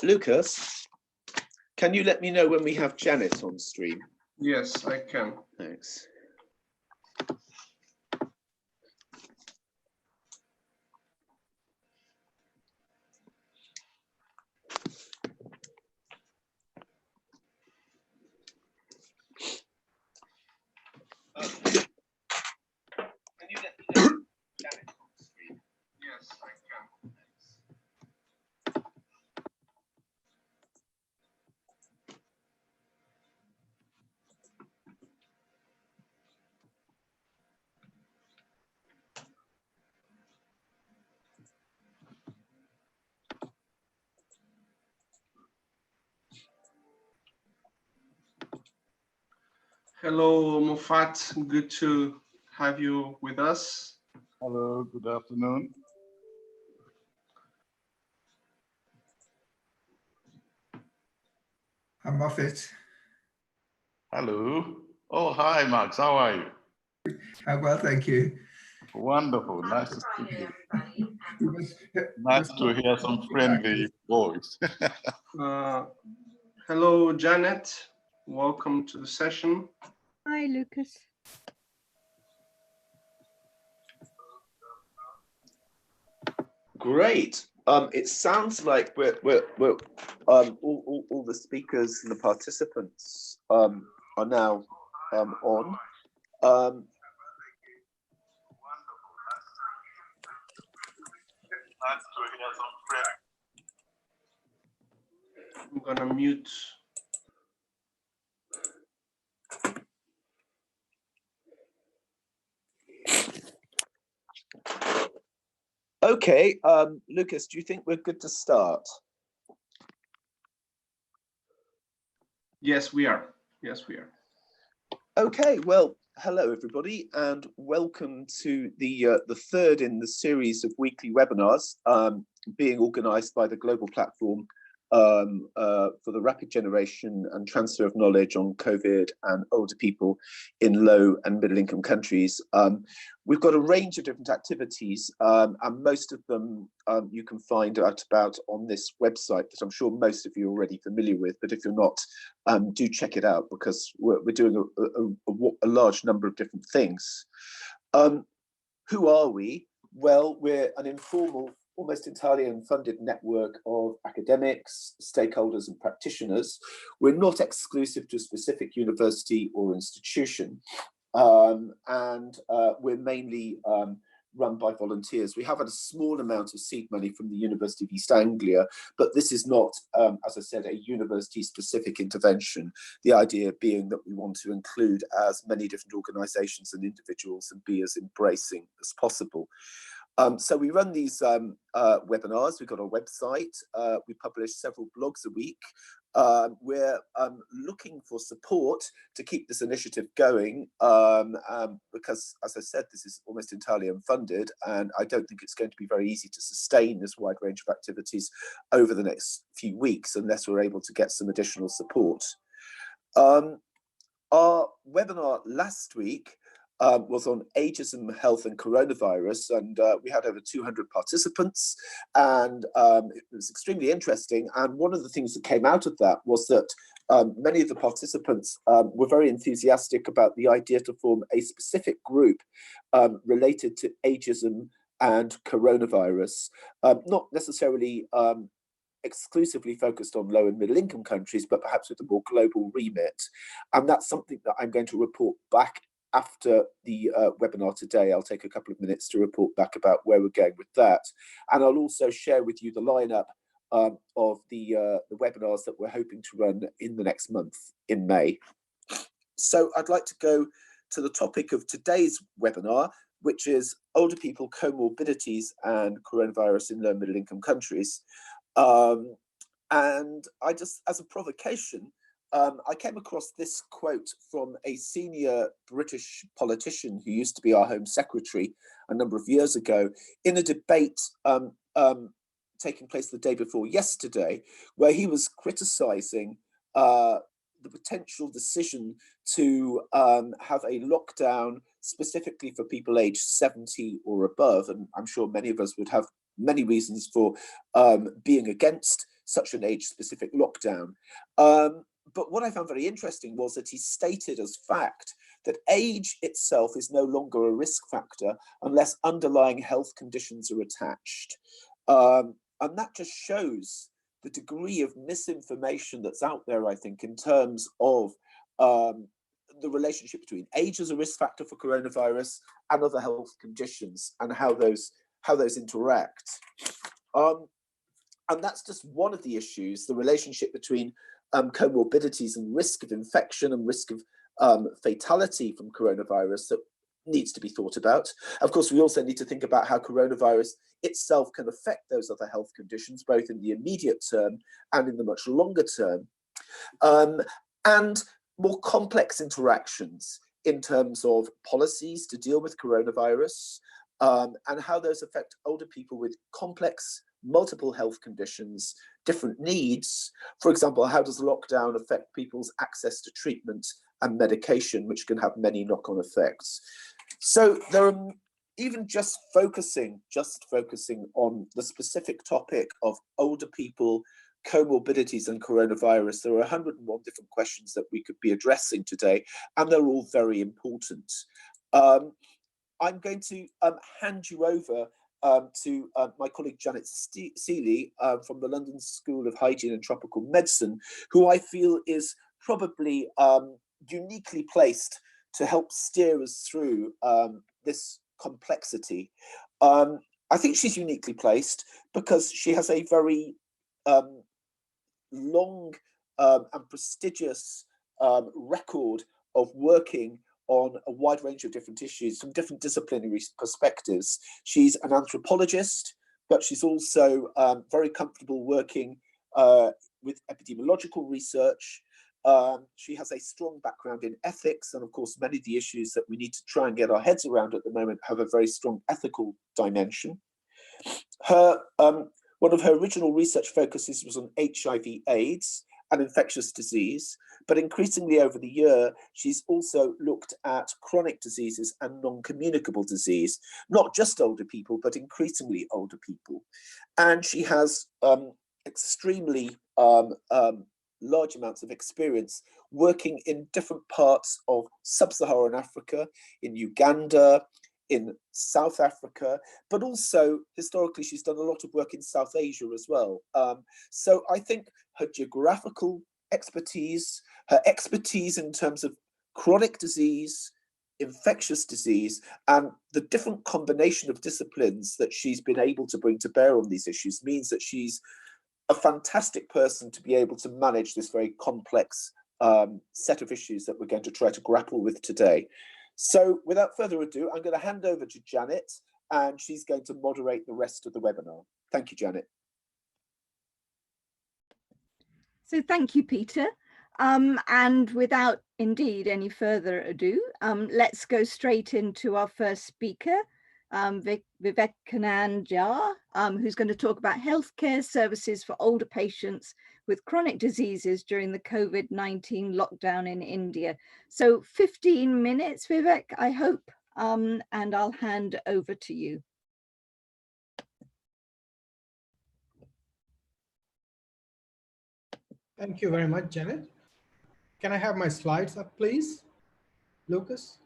Lucas, can you let me know when we have Janet on stream? Yes, I can. Thanks. Can you let me know when Janet on stream? Yes, I can. Hello, Mufat. Good to have you with us. Hello, good afternoon. I'm Moffat. Hello. Oh, hi, Max. How are you? I'm well, thank you. Wonderful. Nice to see you. Nice to hear some friendly voice. Hello, Janet. Welcome to the session. Hi, Lucas. Great. It sounds like we're all the speakers and the participants are now on. Nice to hear some friendly. I'm gonna mute. Okay, Lucas, do you think we're good to start? Yes, we are. Yes, we are. Okay, well, hello everybody, and welcome to the third in the series of weekly webinars being organised by the Global Platform for the Rapid Generation and Transfer of Knowledge on COVID and older people in low and middle income countries. We've got a range of different activities, and most of them you can find out about on this website that I'm sure most of you are already familiar with, but if you're not, do check it out, because we're doing a large number of different things. Who are we? Well, we're an informal, almost entirely unfunded network of academics, stakeholders and practitioners. We're not exclusive to a specific university or institution. We're mainly run by volunteers. We have had a small amount of seed money from the University of East Anglia, but this is not, as I said, a university-specific intervention. The idea being that we want to include as many different organisations and individuals and be as embracing as possible. So we run these webinars. We've got a website. We publish several blogs a week. We're looking for support to keep this initiative going because, as I said, this is almost entirely unfunded, and I don't think it's going to be very easy to sustain this wide range of activities over the next few weeks unless we're able to get some additional support. Our webinar last week was on ageism, health and coronavirus, and we had over 200 participants, and it was extremely interesting. And one of the things that came out of that was that many of the participants were very enthusiastic about the idea to form a specific group related to ageism and coronavirus, not necessarily exclusively focused on low and middle income countries, but perhaps with a more global remit. And that's something that I'm going to report back after the webinar today. I'll take a couple of minutes to report back about where we're going with that. And I'll also share with you the lineup of the webinars that we're hoping to run in the next month in May. So I'd like to go to the topic of today's webinar, which is older people, comorbidities and coronavirus in low and middle income countries. And I just, as a provocation, I came across this quote from a senior British politician who used to be our Home Secretary a number of years ago in a debate taking place the day before yesterday, where he was criticising the potential decision to have a lockdown specifically for people aged 70 or above. And I'm sure many of us would have many reasons for being against such an age-specific lockdown. But what I found very interesting was that he stated as fact that age itself is no longer a risk factor unless underlying health conditions are attached. And that just shows the degree of misinformation that's out there, I think, in terms of the relationship between age as a risk factor for coronavirus and other health conditions and how those interact. And that's just one of the issues, the relationship between comorbidities and risk of infection and risk of fatality from coronavirus that needs to be thought about. Of course, we also need to think about how coronavirus itself can affect those other health conditions, both in the immediate term and in the much longer term. And more complex interactions in terms of policies to deal with coronavirus and how those affect older people with complex multiple health conditions, different needs. For example, how does lockdown affect people's access to treatment and medication, which can have many knock-on effects? So there are, even just focusing on the specific topic of older people, comorbidities and coronavirus, there are 101 different questions that we could be addressing today, and they're all very important. I'm going to hand you over to my colleague Janet Seeley from the London School of Hygiene and Tropical Medicine, who I feel is probably uniquely placed to help steer us through this complexity. I think she's uniquely placed because she has a very long and prestigious record of working on a wide range of different issues from different disciplinary perspectives. She's an anthropologist, but she's also very comfortable working with epidemiological research. She has a strong background in ethics, and of course, many of the issues that we need to try and get our heads around at the moment have a very strong ethical dimension. One of her original research focuses was on HIV/AIDS and infectious disease, but increasingly over the year, she's also looked at chronic diseases and non-communicable disease, not just older people, but increasingly older people. And she has extremely large amounts of experience working in different parts of sub-Saharan Africa, in Uganda, in South Africa, but also historically she's done a lot of work in South Asia as well. So I think her geographical expertise, her expertise in terms of chronic disease, infectious disease, and the different combination of disciplines that she's been able to bring to bear on these issues means that she's a fantastic person to be able to manage this very complex set of issues that we're going to try to grapple with today. So without further ado, I'm going to hand over to Janet, and she's going to moderate the rest of the webinar. Thank you, Janet. So thank you, Peter. And without indeed any further ado, let's go straight into our first speaker, Vivekanand Jha, who's going to talk about healthcare services for older patients with chronic diseases during the COVID-19 lockdown in India. So 15 minutes, Vivek, I hope, and I'll hand over to you. Thank you very much, Janet. Can I have my slides up, please, Lucas?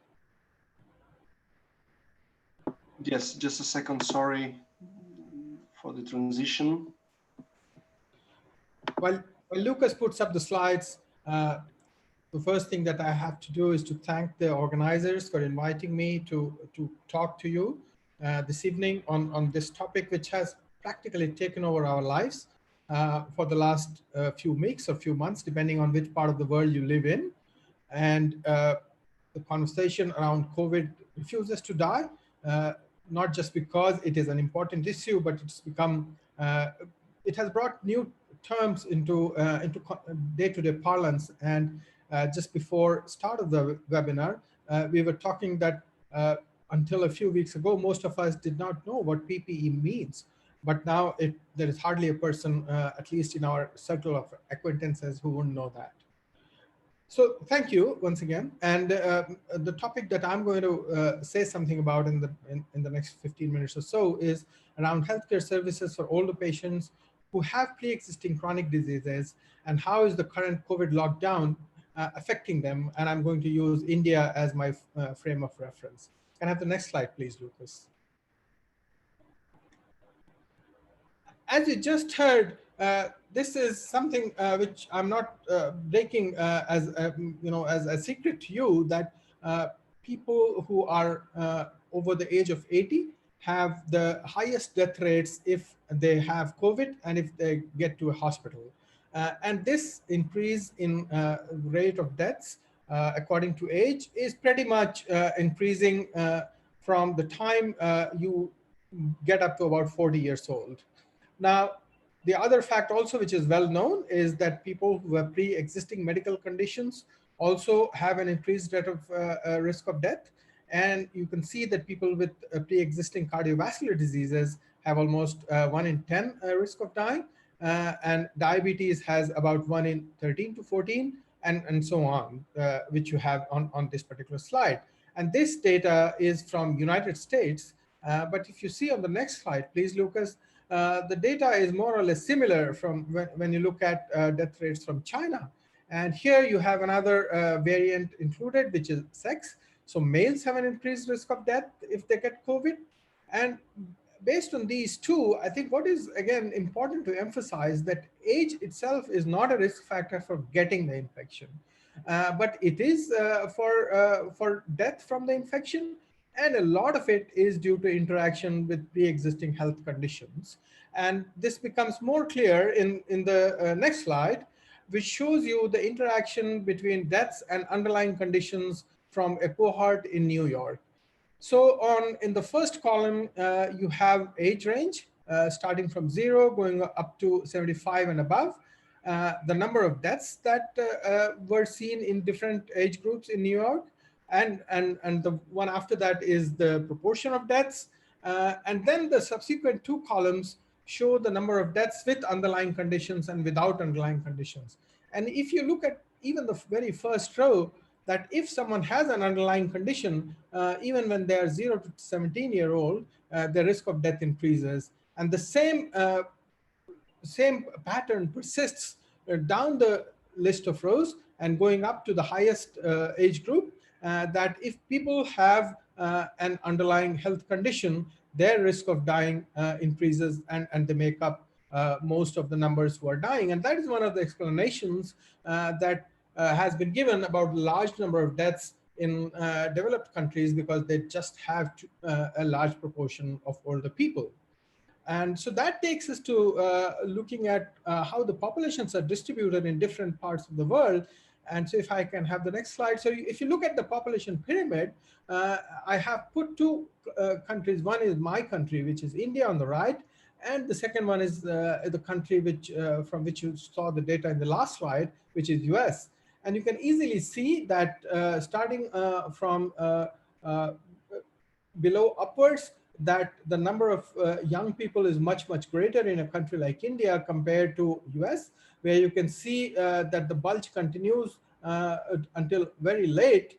Yes, just a second. Sorry for the transition. While Lucas puts up the slides, the first thing that I have to do is to thank the organizers for inviting me to talk to you this evening on this topic, which has practically taken over our lives for the last few weeks or few months, depending on which part of the world you live in. And the conversation around COVID refuses to die, not just because it is an important issue, but it's become, it has brought new terms into day-to-day parlance. And just before start of the webinar, we were talking that until a few weeks ago, most of us did not know what PPE means. But now there is hardly a person, at least in our circle of acquaintances, who wouldn't know that. So thank you once again. And the topic that I'm going to say something about in the next 15 minutes or so is around healthcare services for older patients who have pre-existing chronic diseases, and how is the current COVID lockdown affecting them. And I'm going to use India as my frame of reference. Can I have the next slide, please, Lucas? As you just heard, this is something which I'm not breaking as a secret to you, that people who are over the age of 80 have the highest death rates if they have COVID and if they get to a hospital. And this increase in rate of deaths according to age is pretty much increasing from the time you get up to about 40 years old. Now, the other fact also, which is well known, is that people who have pre-existing medical conditions also have an increased rate of risk of death. And you can see that people with pre-existing cardiovascular diseases have almost 1 in 10 risk of dying. And diabetes has about 1 in 13 to 14, and so on, which you have on this particular slide. And this data is from United States. But if you see on the next slide, please, Lucas, the data is more or less similar from when you look at death rates from China. And here you have another variant included, which is sex. So males have an increased risk of death if they get COVID. And based on these two, I think what is, again, important to emphasize that age itself is not a risk factor for getting the infection, but it is for death from the infection. And a lot of it is due to interaction with pre-existing health conditions. And this becomes more clear in the next slide, which shows you the interaction between deaths and underlying conditions from a cohort in New York. So in the first column, you have age range, starting from 0, going up to 75 and above. The number of deaths that were seen in different age groups in New York. And the one after that is the proportion of deaths. And then the subsequent 2 columns show the number of deaths with underlying conditions and without underlying conditions. And if you look at even the very first row, that if someone has an underlying condition, even when they are 0 to 17-year-old, the risk of death increases. And the same pattern persists down the list of rows and going up to the highest age group, that if people have an underlying health condition, their risk of dying increases, and they make up most of the numbers who are dying. And that is one of the explanations that has been given about large number of deaths in developed countries, because they just have a large proportion of older people. And so that takes us to looking at how the populations are distributed in different parts of the world. And so if I can have the next slide. So if you look at the population pyramid, I have put 2 countries. One is my country, which is India on the right. And the second one is the country from which you saw the data in the last slide, which is US. And you can easily see that starting from below upwards, that the number of young people is much, much greater in a country like India compared to US, where you can see that the bulge continues until very late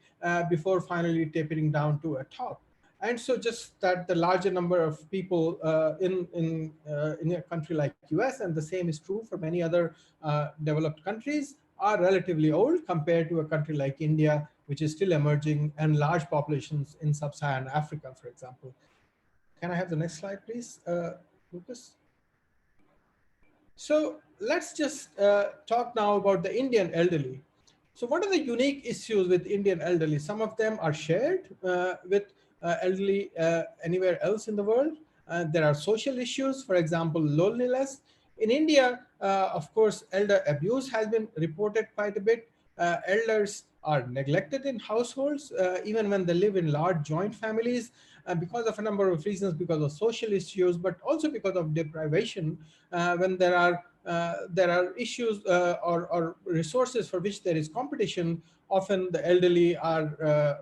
before finally tapering down to a top. And so just that the larger number of people in a country like US, and the same is true for many other developed countries, are relatively old compared to a country like India, which is still emerging, and large populations in sub-Saharan Africa, for example. Can I have the next slide, please, Lucas? So let's just talk now about the Indian elderly. So what are the unique issues with Indian elderly? Some of them are shared with elderly anywhere else in the world. There are social issues, for example, loneliness. In India, of course, elder abuse has been reported quite a bit. Elders are neglected in households, even when they live in large joint families. because of a number of reasons, because of social issues, but also because of deprivation. When there are issues or resources for which there is competition, often the elderly are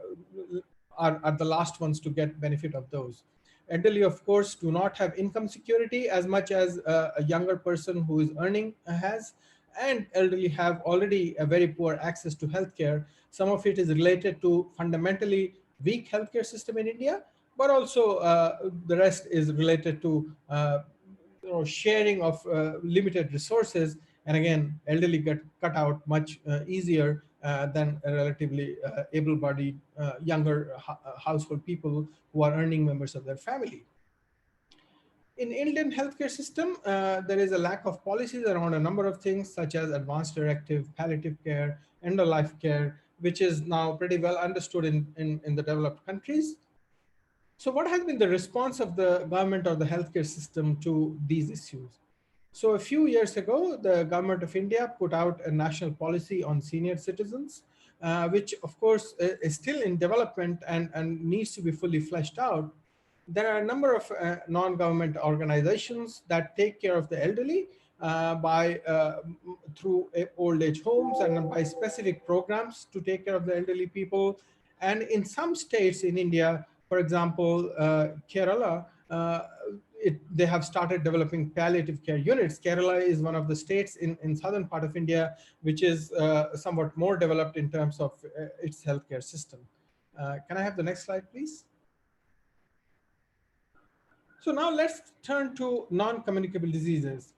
the last ones to get benefit of those. Elderly, of course, do not have income security as much as a younger person who is earning has, and elderly have already a very poor access to healthcare. Some of it is related to fundamentally weak healthcare system in India, but also the rest is related to sharing of limited resources. And again, elderly get cut out much easier than a relatively able-bodied younger household people who are earning members of their family. In Indian healthcare system, there is a lack of policies around a number of things such as advanced directive, palliative care, end-of-life care, which is now pretty well understood in the developed countries. So what has been the response of the government or the healthcare system to these issues? So a few years ago, the government of India put out a national policy on senior citizens, which of course is still in development and needs to be fully fleshed out. There are a number of non-government organizations that take care of the elderly through old age homes and by specific programs to take care of the elderly people. And in some states in India, for example, Kerala, they have started developing palliative care units. Kerala is one of the states in southern part of India, which is somewhat more developed in terms of its healthcare system. Can I have the next slide, please? So now let's turn to non-communicable diseases.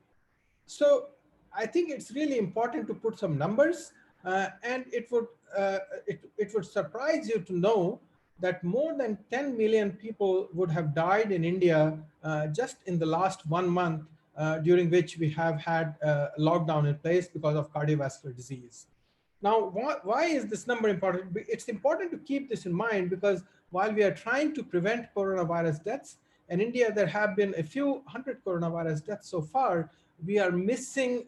So I think it's really important to put some numbers, and it would surprise you to know that more than 10 million people would have died in India just in the last 1 month, during which we have had a lockdown in place because of cardiovascular disease. Now, why is this number important? It's important to keep this in mind because while we are trying to prevent coronavirus deaths, in India there have been a few hundred coronavirus deaths so far. We are missing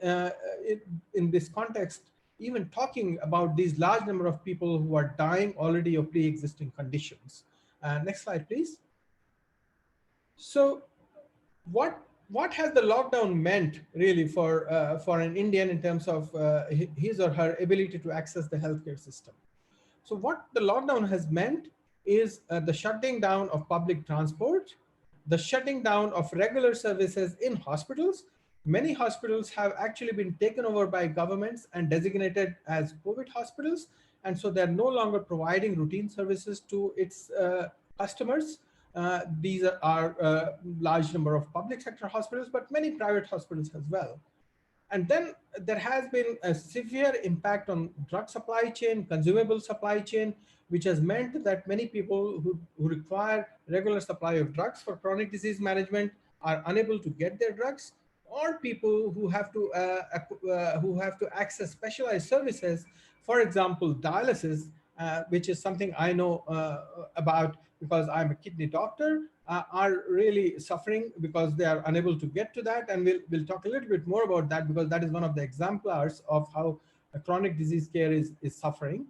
in this context even talking about these large number of people who are dying already of pre-existing conditions. Next slide, please. So what has the lockdown meant really for an Indian in terms of his or her ability to access the healthcare system? So what the lockdown has meant is the shutting down of public transport, the shutting down of regular services in hospitals. Many hospitals have actually been taken over by governments and designated as COVID hospitals. And so they're no longer providing routine services to its customers. These are a large number of public sector hospitals, but many private hospitals as well. And then there has been a severe impact on drug supply chain, consumable supply chain, which has meant that many people who require regular supply of drugs for chronic disease management are unable to get their drugs, or people who have to access specialized services, for example, dialysis, which is something I know about because I'm a kidney doctor, are really suffering because they are unable to get to that. And we'll talk a little bit more about that because that is one of the exemplars of how chronic disease care is suffering.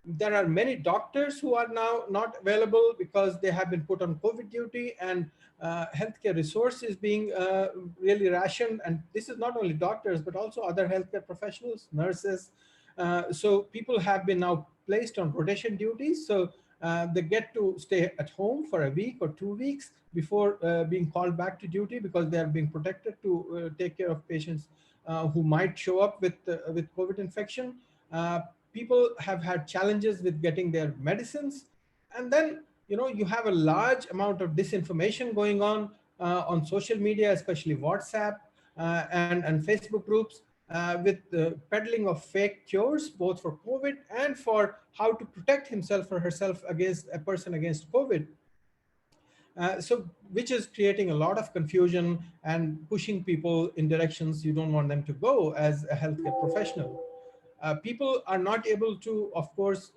There are many doctors who are now not available because they have been put on COVID duty, and healthcare resource is being really rationed. And this is not only doctors, but also other healthcare professionals, nurses. So people have been now placed on rotation duties. So they get to stay at home for a week or 2 weeks before being called back to duty because they are being protected to take care of patients who might show up with COVID infection. People have had challenges with getting their medicines. And then, you have a large amount of disinformation going on social media, especially WhatsApp and Facebook groups, with the peddling of fake cures, both for COVID and for how to protect himself or herself against a person against COVID. So which is creating a lot of confusion and pushing people in directions you don't want them to go as a healthcare professional. People are not able to, of course,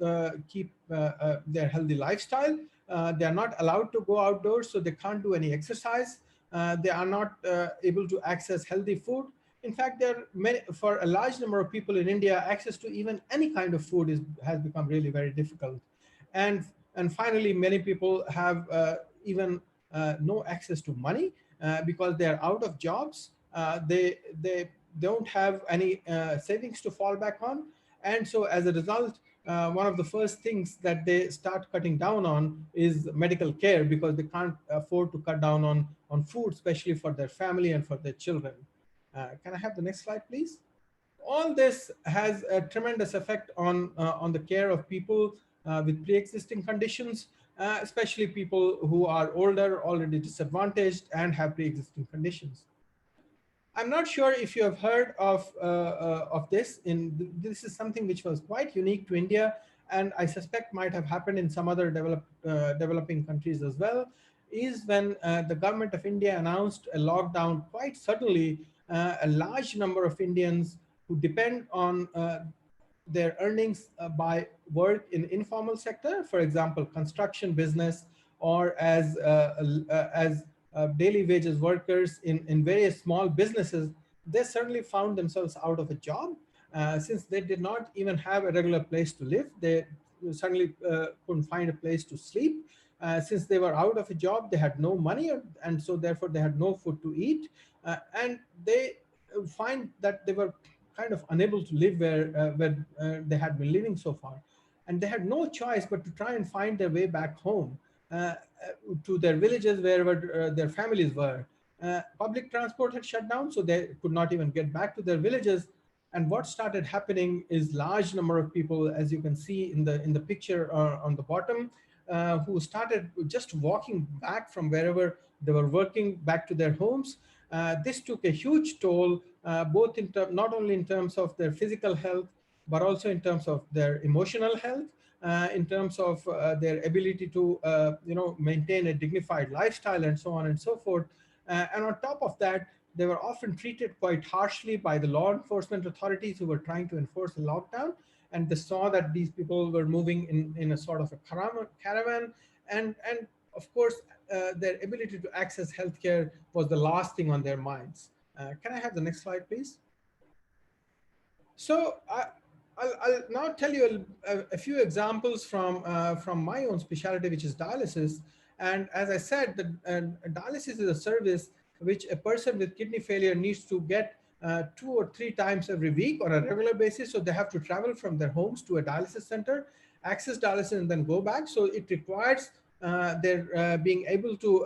keep their healthy lifestyle. They are not allowed to go outdoors, so they can't do any exercise. They are not able to access healthy food. In fact, for a large number of people in India, access to even any kind of food has become really very difficult. And And finally, many people have even no access to money because they are out of jobs. They don't have any savings to fall back on. And so as a result, one of the first things that they start cutting down on is medical care, because they can't afford to cut down on food, especially for their family and for their children. Can I have the next slide, please? All this has a tremendous effect on the care of people with pre-existing conditions, especially people who are older, already disadvantaged, and have pre-existing conditions. I'm not sure if you have heard of this. This is something which was quite unique to India, and I suspect might have happened in some other developing countries as well, is when the government of India announced a lockdown quite suddenly. A large number of Indians who depend on their earnings by work in informal sector, for example, construction business, or as daily wages workers in various small businesses, they certainly found themselves out of a job. Since they did not even have a regular place to live, they certainly couldn't find a place to sleep. Since they were out of a job, they had no money, and so therefore they had no food to eat. And they find that they were kind of unable to live where they had been living so far. And they had no choice but to try and find their way back home to their villages, wherever their families were. Public transport had shut down, so they could not even get back to their villages. And what started happening is large number of people, as you can see in the picture on the bottom, who started just walking back from wherever they were working back to their homes. This took a huge toll, both not only in terms of their physical health, but also in terms of their emotional health, in terms of their ability to maintain a dignified lifestyle, and so on and so forth. And on top of that, they were often treated quite harshly by the law enforcement authorities who were trying to enforce a lockdown. And they saw that these people were moving in a sort of a caravan. And of course, their ability to access healthcare was the last thing on their minds. Can I have the next slide, please? So I'll now tell you a few examples from my own specialty, which is dialysis. And as I said, dialysis is a service which a person with kidney failure needs to get 2 or 3 times every week on a regular basis. So they have to travel from their homes to a dialysis center, access dialysis, and then go back. So it requires their being able to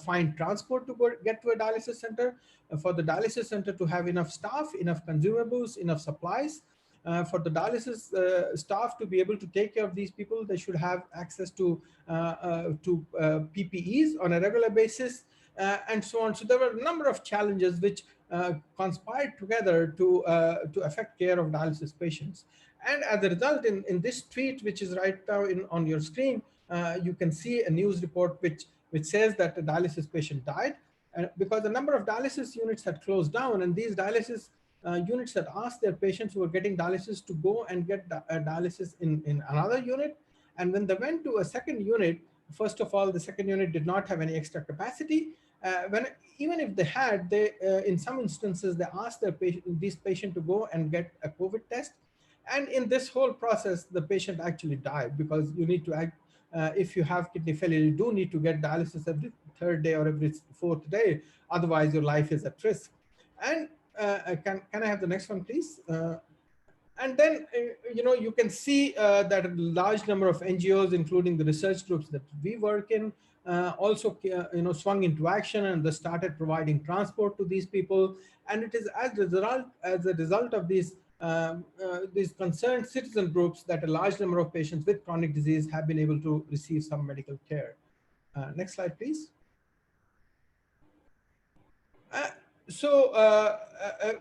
find transport to get to a dialysis center, for the dialysis center to have enough staff, enough consumables, enough supplies. For the dialysis staff to be able to take care of these people, they should have access to PPEs on a regular basis, and so on. So there were a number of challenges which conspired together to affect care of dialysis patients. And as a result, in this tweet, which is right now on your screen, you can see a news report which says that a dialysis patient died because a number of dialysis units had closed down, and these dialysis units had asked their patients who were getting dialysis to go and get dialysis in another unit. And when they went to a second unit, first of all, the second unit did not have any extra capacity. Even if they had, in some instances, they asked this patient to go and get a COVID test. And in this whole process, the patient actually died, because you need to if you have kidney failure, you do need to get dialysis every 3rd day or every 4th day. Otherwise, your life is at risk. And can I have the next one, please? And then, you can see that a large number of NGOs, including the research groups that we work in, also, swung into action, and they started providing transport to these people. And it is as a result of these concerned citizen groups that a large number of patients with chronic disease have been able to receive some medical care. Next slide, please.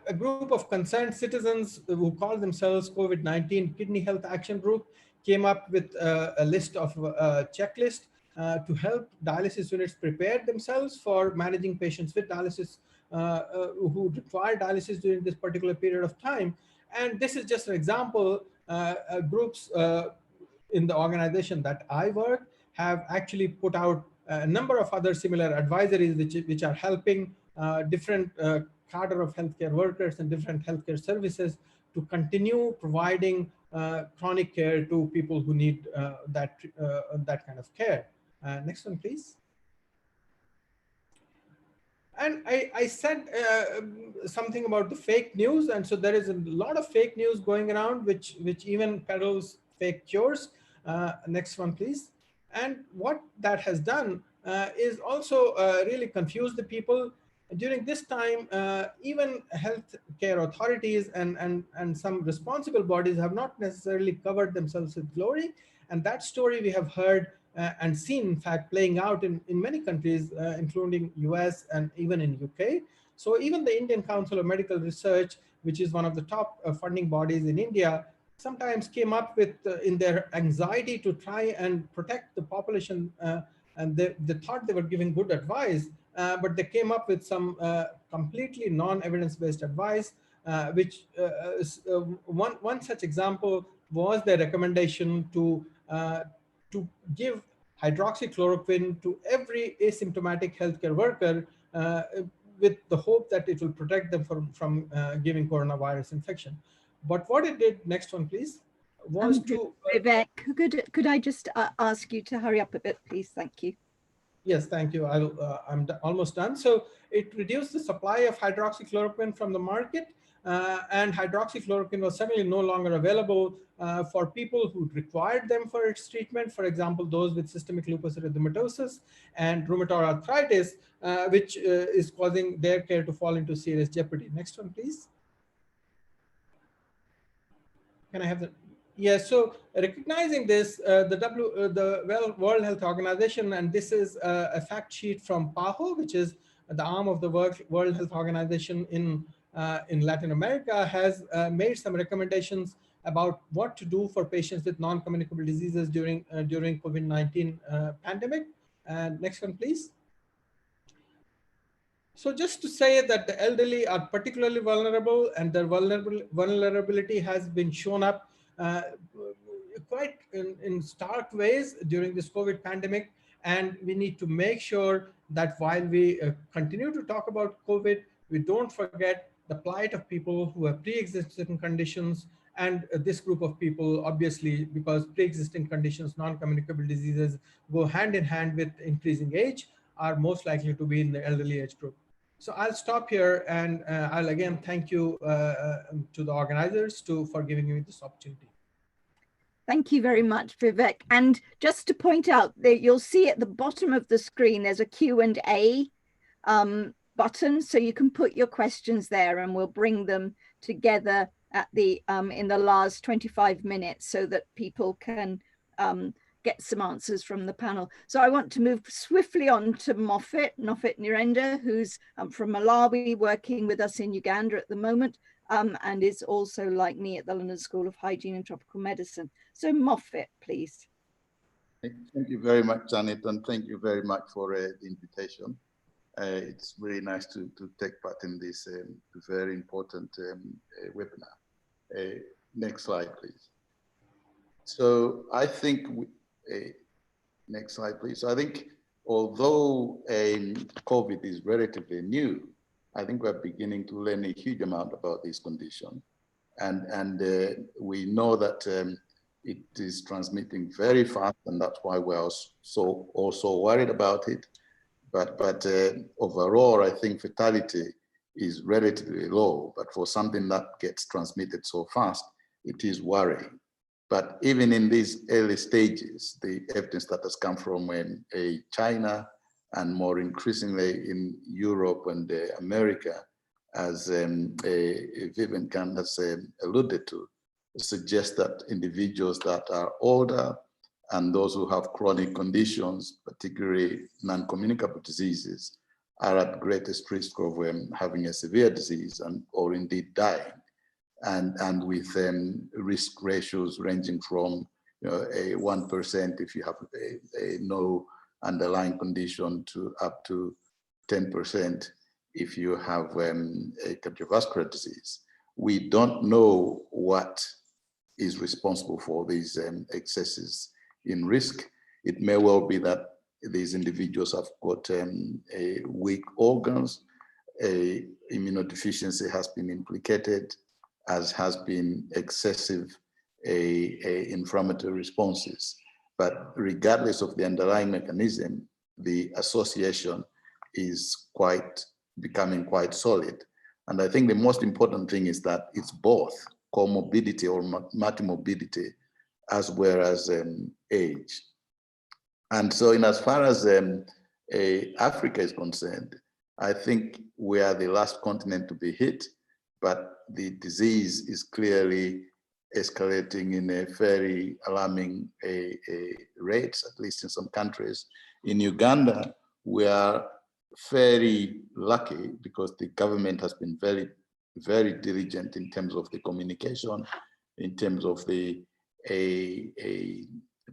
A group of concerned citizens who call themselves COVID-19 Kidney Health Action Group came up with a list of checklist to help dialysis units prepare themselves for managing patients with dialysis who require dialysis during this particular period of time. And this is just an example. Groups in the organization that I work have actually put out a number of other similar advisories which are helping different cadre of healthcare workers and different healthcare services to continue providing chronic care to people who need that kind of care. Next one, please. And I said something about the fake news, and so there is a lot of fake news going around, which even peddles fake cures. Next one, please. And what that has done is also really confuse the people. During this time, even healthcare authorities and some responsible bodies have not necessarily covered themselves with glory. And that story we have heard and seen, in fact, playing out in many countries, including US and even in UK. So even the Indian Council of Medical Research, which is one of the top funding bodies in India, sometimes came up with, in their anxiety to try and protect the population, and they thought they were giving good advice, but they came up with some completely non-evidence-based advice, which one such example was their recommendation to give hydroxychloroquine to every asymptomatic healthcare worker with the hope that it will protect them from giving coronavirus infection. But what it did, next one please, was to... Vivek, could I just ask you to hurry up a bit, please? Thank you. Yes, thank you. I'm almost done. So it reduced the supply of hydroxychloroquine from the market, and hydroxychloroquine was suddenly no longer available for people who required them for its treatment. For example, those with systemic lupus erythematosus and rheumatoid arthritis, which is causing their care to fall into serious jeopardy. Next one, please. Can I have the... Yes, so recognizing this, the World Health Organization, and this is a fact sheet from PAHO, which is the arm of the World Health Organization in Latin America, has made some recommendations about what to do for patients with non-communicable diseases during COVID-19 pandemic. Next one, please. So just to say that the elderly are particularly vulnerable, and their vulnerability has been shown up quite in stark ways during this COVID pandemic. And we need to make sure that while we continue to talk about COVID, we don't forget the plight of people who have pre-existing conditions. And this group of people, obviously, because pre-existing conditions, non-communicable diseases go hand in hand with increasing age, are most likely to be in the elderly age group. So I'll stop here, and I'll again thank you to the organizers for giving me this opportunity. Thank you very much, Vivek. And just to point out that you'll see at the bottom of the screen, there's a Q&A button, so you can put your questions there, and we'll bring them together at the in the last 25 minutes so that people can get some answers from the panel. So I want to move swiftly on to Moffitt Nirenda, who's from Malawi, working with us in Uganda at the moment, and is also, like me, at the London School of Hygiene and Tropical Medicine. So Moffitt, please. Thank you very much, Janet, and thank you very much for the invitation. It's really nice to take part in this very important webinar. Next slide, please. So I think, next slide, please. So I think although COVID is relatively new, I think we're beginning to learn a huge amount about this condition. And we know that it is transmitting very fast, and that's why we're also worried about it. But overall, I think fatality is relatively low, but for something that gets transmitted so fast, it is worrying. But even in these early stages, the evidence that has come from China and more increasingly in Europe and America, as Vivian Khan has alluded to, suggests that individuals that are older and those who have chronic conditions, particularly non-communicable diseases, are at greatest risk of having a severe disease or indeed dying. And with risk ratios ranging from a 1% if you have a no underlying condition to up to 10% if you have a cardiovascular disease. We don't know what is responsible for these excesses in risk. It may well be that these individuals have got weak organs, immunodeficiency has been implicated, as has been excessive inflammatory responses. But regardless of the underlying mechanism, the association is becoming quite solid. And I think the most important thing is that it's both comorbidity or multimorbidity as well as age. And so in as far as Africa is concerned, I think we are the last continent to be hit, but the disease is clearly escalating in a very alarming rates, at least in some countries. In Uganda, we are very lucky because the government has been very, very diligent in terms of the communication, in terms of the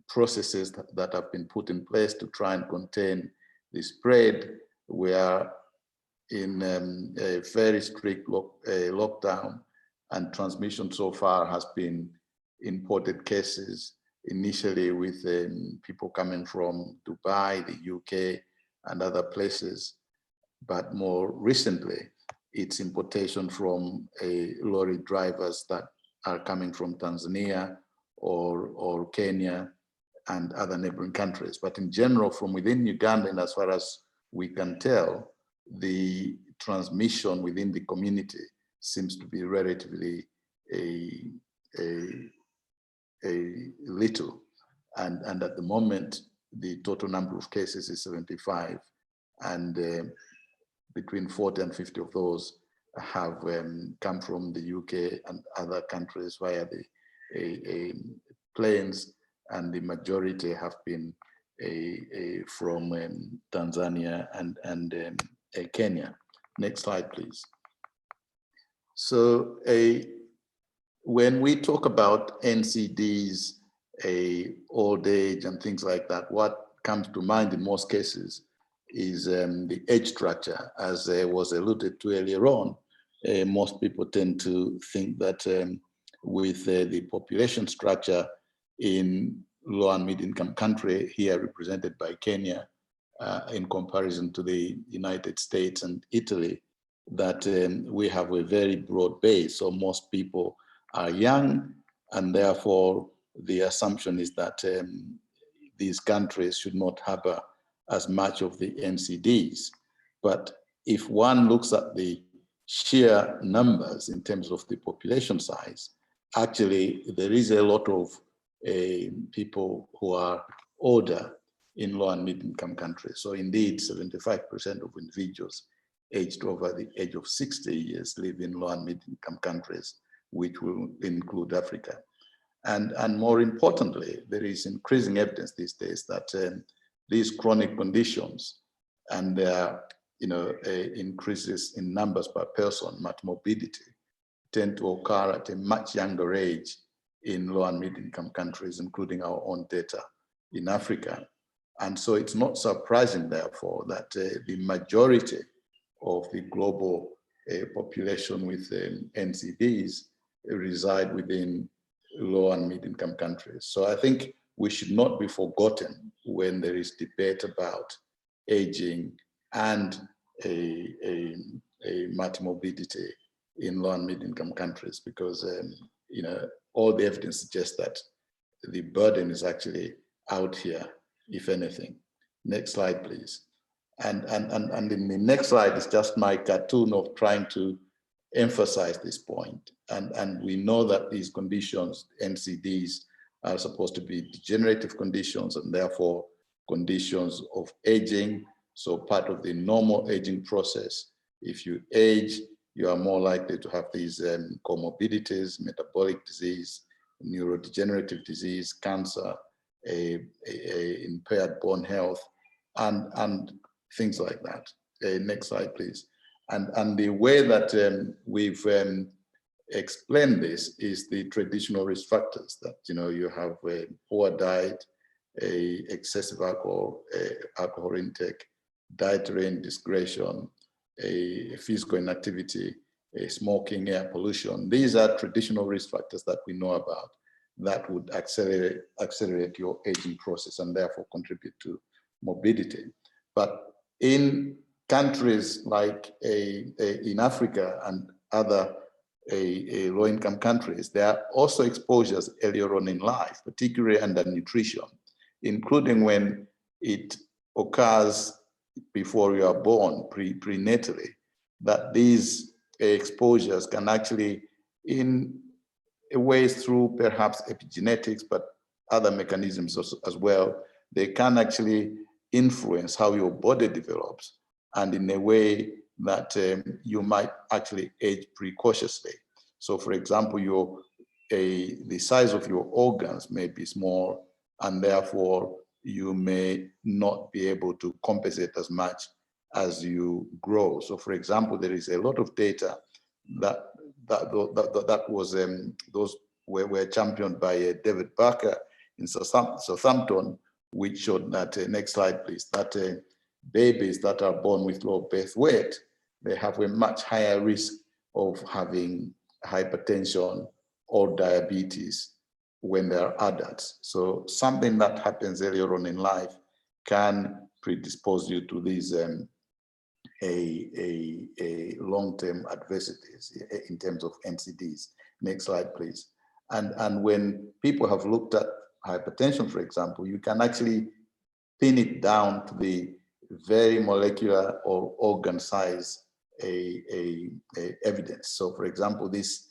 processes that have been put in place to try and contain the spread. We are in a very strict lockdown, and transmission so far has been imported cases, initially with people coming from Dubai, the UK, and other places. But more recently, it's importation from lorry drivers that are coming from Tanzania or Kenya and other neighboring countries. But in general, from within Uganda, and as far as we can tell, the transmission within the community seems to be relatively little. And at the moment, the total number of cases is 75, and between 40 and 50 of those have come from the UK and other countries via the planes, and the majority have been from Tanzania and Kenya. Next slide, please. So when we talk about NCDs, old age and things like that, what comes to mind in most cases is the age structure. As was alluded to earlier on, most people tend to think that with the population structure in low and mid-income country, here represented by Kenya, in comparison to the United States and Italy, that we have a very broad base. So most people are young, and therefore the assumption is that these countries should not have as much of the NCDs. But if one looks at the sheer numbers in terms of the population size, actually there is a lot of people who are older in low and mid-income countries. So indeed, 75% of individuals aged over the age of 60 years live in low and mid-income countries, which will include Africa. And more importantly, there is increasing evidence these days that these chronic conditions and their increases in numbers per person, multimorbidity, tend to occur at a much younger age in low and mid-income countries, including our own data in Africa. And so it's not surprising, therefore, that the majority of the global population with NCDs reside within low and mid-income countries. So I think we should not be forgotten when there is debate about aging and a multimorbidity in low and mid-income countries, because all the evidence suggests that the burden is actually out here, if anything. Next slide, please. And in the next slide is just my cartoon of trying to emphasize this point. And we know that these conditions, NCDs, are supposed to be degenerative conditions and therefore conditions of aging. So part of the normal aging process, if you age, you are more likely to have these comorbidities, metabolic disease, neurodegenerative disease, cancer, impaired bone health, and things like that. Next slide, please. And the way that we've explained this is the traditional risk factors that, you have a poor diet, excessive alcohol intake, dietary indiscretion, physical inactivity, smoking, air pollution. These are traditional risk factors that we know about that would accelerate your aging process and therefore contribute to morbidity. But in countries like in Africa and other low-income countries, there are also exposures earlier on in life, particularly under nutrition, including when it occurs before you are born, prenatally, that these exposures can actually, in ways through perhaps epigenetics, but other mechanisms as well, they can actually influence how your body develops, and in a way that you might actually age precautiously. So for example, the size of your organs may be small, and therefore you may not be able to compensate as much as you grow. So for example, there is a lot of data that was those were championed by David Barker in Southampton, which showed that, next slide please, that babies that are born with low birth weight, they have a much higher risk of having hypertension or diabetes when they're adults. So something that happens earlier on in life can predispose you to these long-term adversities in terms of NCDs. Next slide, please. And when people have looked at hypertension, for example, you can actually pin it down to the very molecular or organ size evidence. So for example, this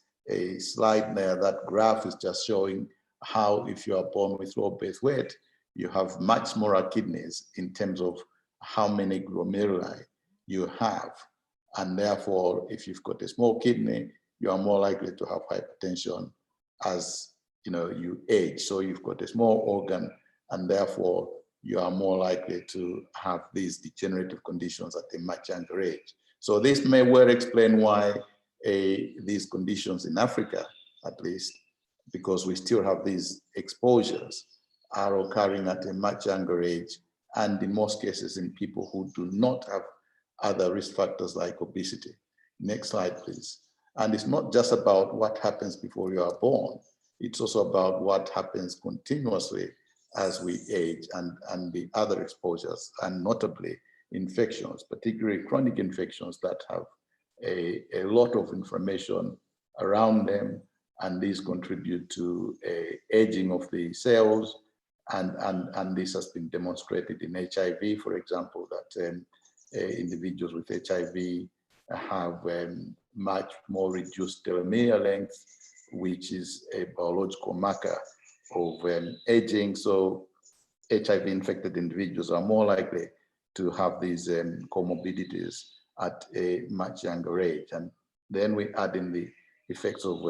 slide there, that graph is just showing how if you are born with low birth weight, you have much smaller kidneys in terms of how many glomeruli you have. And therefore, if you've got a small kidney, you are more likely to have hypertension as you age. So you've got a small organ, and therefore you are more likely to have these degenerative conditions at a much younger age. So this may well explain why these conditions in Africa, at least, because we still have these exposures, are occurring at a much younger age, and in most cases in people who do not have other risk factors like obesity. Next slide, please. And it's not just about what happens before you are born, it's also about what happens continuously as we age, and the other exposures, and notably infections, particularly chronic infections that have a lot of inflammation around them, and these contribute to aging of the cells, and this has been demonstrated in HIV, for example, that individuals with HIV have much more reduced telomere length, which is a biological marker of aging. So HIV-infected individuals are more likely to have these comorbidities at a much younger age. And then we add in the effects of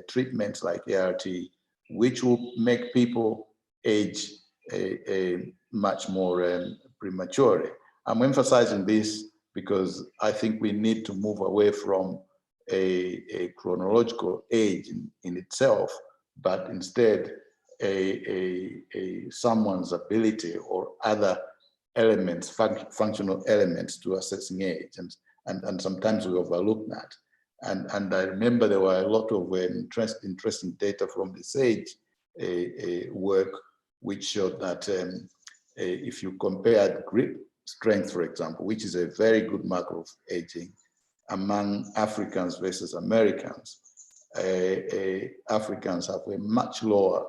treatments like ART, which will make people age much more prematurely. I'm emphasizing this because I think we need to move away from a chronological age in itself, but instead someone's ability or other elements, functional elements to assessing age, and sometimes we overlook that. And I remember there were a lot of interesting data from the SAGE work, which showed that if you compared grip strength, for example, which is a very good marker of aging, among Africans versus Americans, Africans have a much lower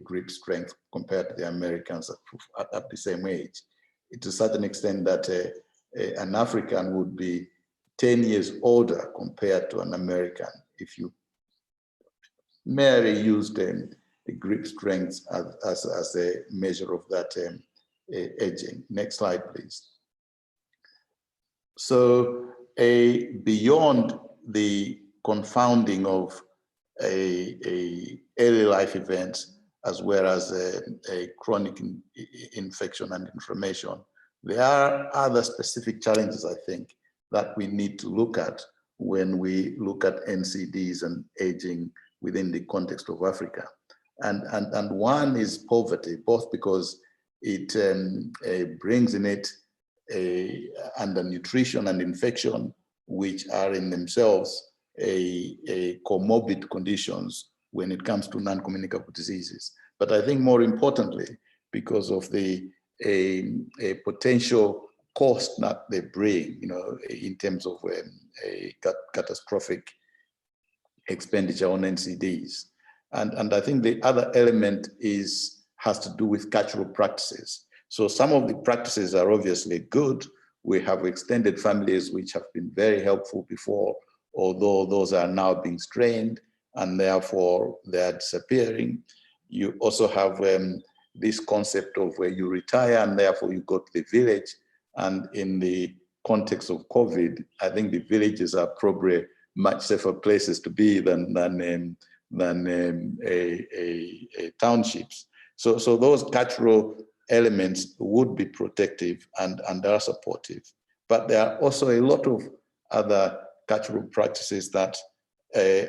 grip strength compared to the Americans at the same age. To a certain extent that an African would be 10 years older compared to an American if you merely used the grip strength as a measure of that aging. Next slide, please. So beyond the confounding of early life events, as well as a chronic infection and inflammation, there are other specific challenges, I think, that we need to look at when we look at NCDs and aging within the context of Africa. And one is poverty, both because it brings in it undernutrition and infection, which are in themselves a comorbid conditions when it comes to non-communicable diseases. But I think more importantly, because of the a potential cost that they bring, in terms of a catastrophic expenditure on NCDs. And I think the other element has to do with cultural practices. So some of the practices are obviously good. We have extended families which have been very helpful before, although those are now being strained and therefore they are disappearing. You also have this concept of where you retire and therefore you go to the village. And in the context of COVID, I think the villages are probably much safer places to be than townships. So those cultural elements would be protective and are supportive. But there are also a lot of other cultural practices that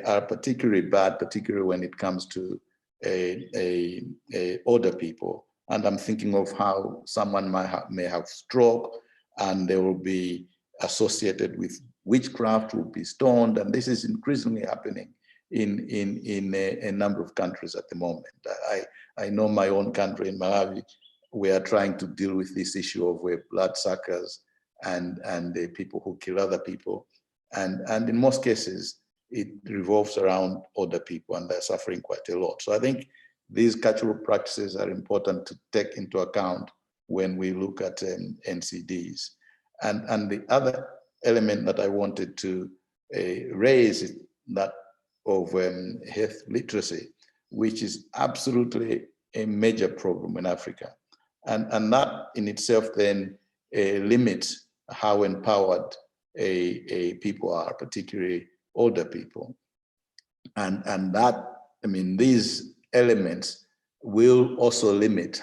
are particularly bad, particularly when it comes to older people. And I'm thinking of how someone may have stroke and they will be associated with witchcraft, will be stoned, and this is increasingly happening in a number of countries at the moment. I know my own country in Malawi, we are trying to deal with this issue of bloodsuckers and people who kill other people. And in most cases, it revolves around older people and they're suffering quite a lot. So I think these cultural practices are important to take into account when we look at NCDs. And the other element that I wanted to raise is that of health literacy, which is absolutely a major problem in Africa. And that in itself then limits how empowered people are, particularly older people. And that, I mean, these elements will also limit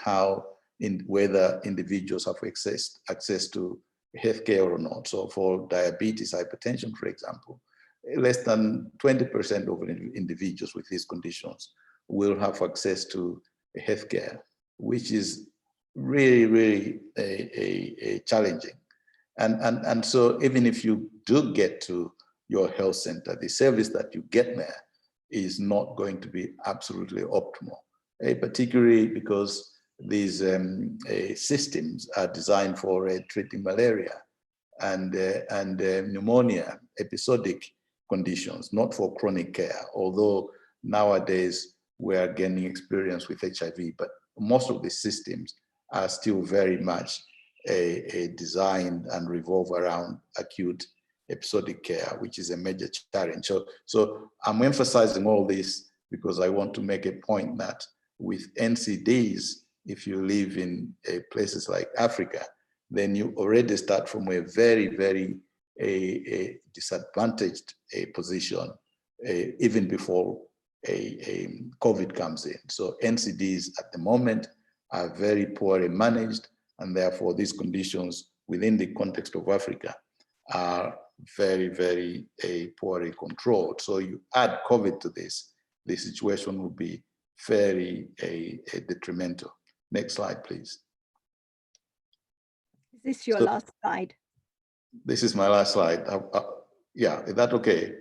whether individuals have access to healthcare or not. So for diabetes, hypertension, for example, less than 20% of individuals with these conditions will have access to healthcare, which is really, really challenging. And so even if you do get to your health center, the service that you get there is not going to be absolutely optimal, particularly because these systems are designed for treating malaria and pneumonia, episodic conditions, not for chronic care, although nowadays we are gaining experience with HIV, but most of the systems are still very much designed and revolve around acute episodic care, which is a major challenge. So I'm emphasizing all this because I want to make a point that with NCDs, if you live in places like Africa, then you already start from a very, very disadvantaged position even before COVID comes in. So NCDs at the moment are very poorly managed, and therefore these conditions within the context of Africa are very, very poorly controlled. So you add COVID to this, the situation will be very detrimental. Next slide, please. Is this your last slide? This is my last slide. Yeah, is that okay?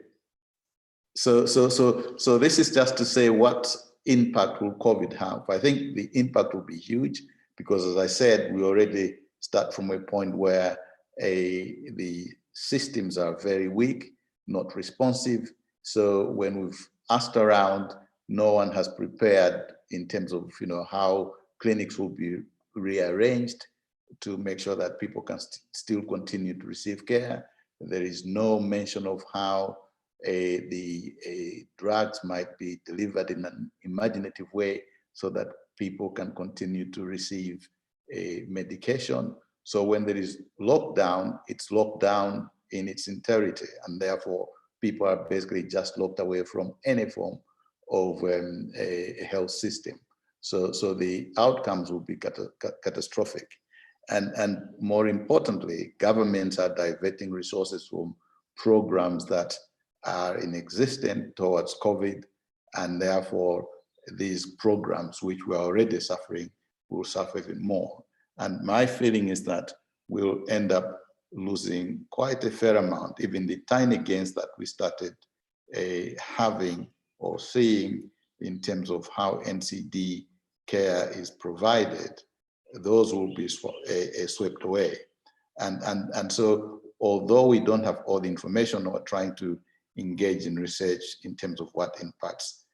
So this is just to say what impact will COVID have. I think the impact will be huge because, as I said, we already start from a point where the systems are very weak, not responsive. So when we've asked around, no one has prepared in terms of how clinics will be rearranged to make sure that people can still continue to receive care. There is no mention of how the drugs might be delivered in an imaginative way so that people can continue to receive medication. So when there is lockdown, it's locked down in its entirety, and therefore people are basically just locked away from any form of a health system. So the outcomes will be catastrophic. And more importantly, governments are diverting resources from programs that are inexistent towards COVID, and therefore these programs, which were already suffering, will suffer even more. And my feeling is that we'll end up losing quite a fair amount, even the tiny gains that we started having or seeing in terms of how NCD care is provided. Those will be swept away. And so although we don't have all the information or trying to engage in research in terms of what impacts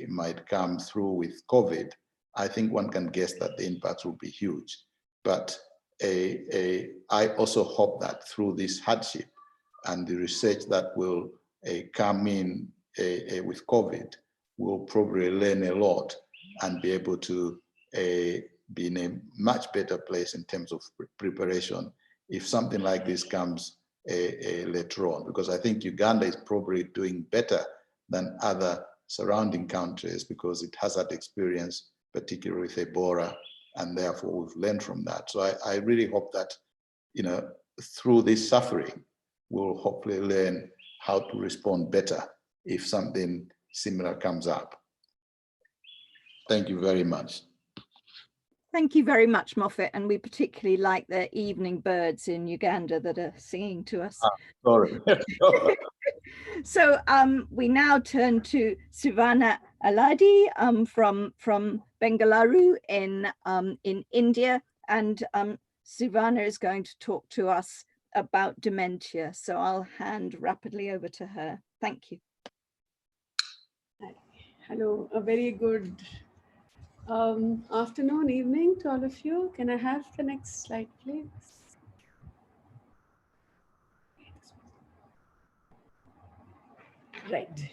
might come through with COVID, I think one can guess that the impacts will be huge. But I also hope that through this hardship and the research that will come in with COVID, we'll probably learn a lot and be able to be in a much better place in terms of preparation if something like this comes later on, because I think Uganda is probably doing better than other surrounding countries because it has that experience, particularly with Ebola, and therefore we've learned from that. So I really hope that, you know, through this suffering, we'll hopefully learn how to respond better if something similar comes up. Thank you very much. Thank you very much, Moffat, and we particularly like the evening birds in Uganda that are singing to us. Sorry. So we now turn to Sivana Aladi from Bengaluru in India, and Sivana is going to talk to us about dementia. So I'll hand rapidly over to her. Thank you. Hello, a very good afternoon, evening to all of you. Can I have the next slide, please? Right.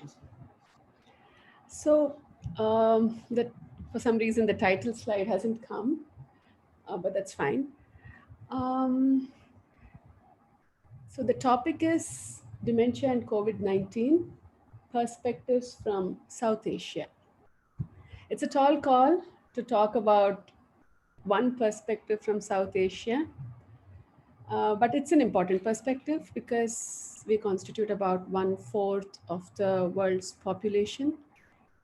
So for some reason, the title slide hasn't come, but that's fine. So the topic is dementia and COVID-19, perspectives from South Asia. It's a tall call to talk about one perspective from South Asia, but it's an important perspective because we constitute about 1/4 of the world's population,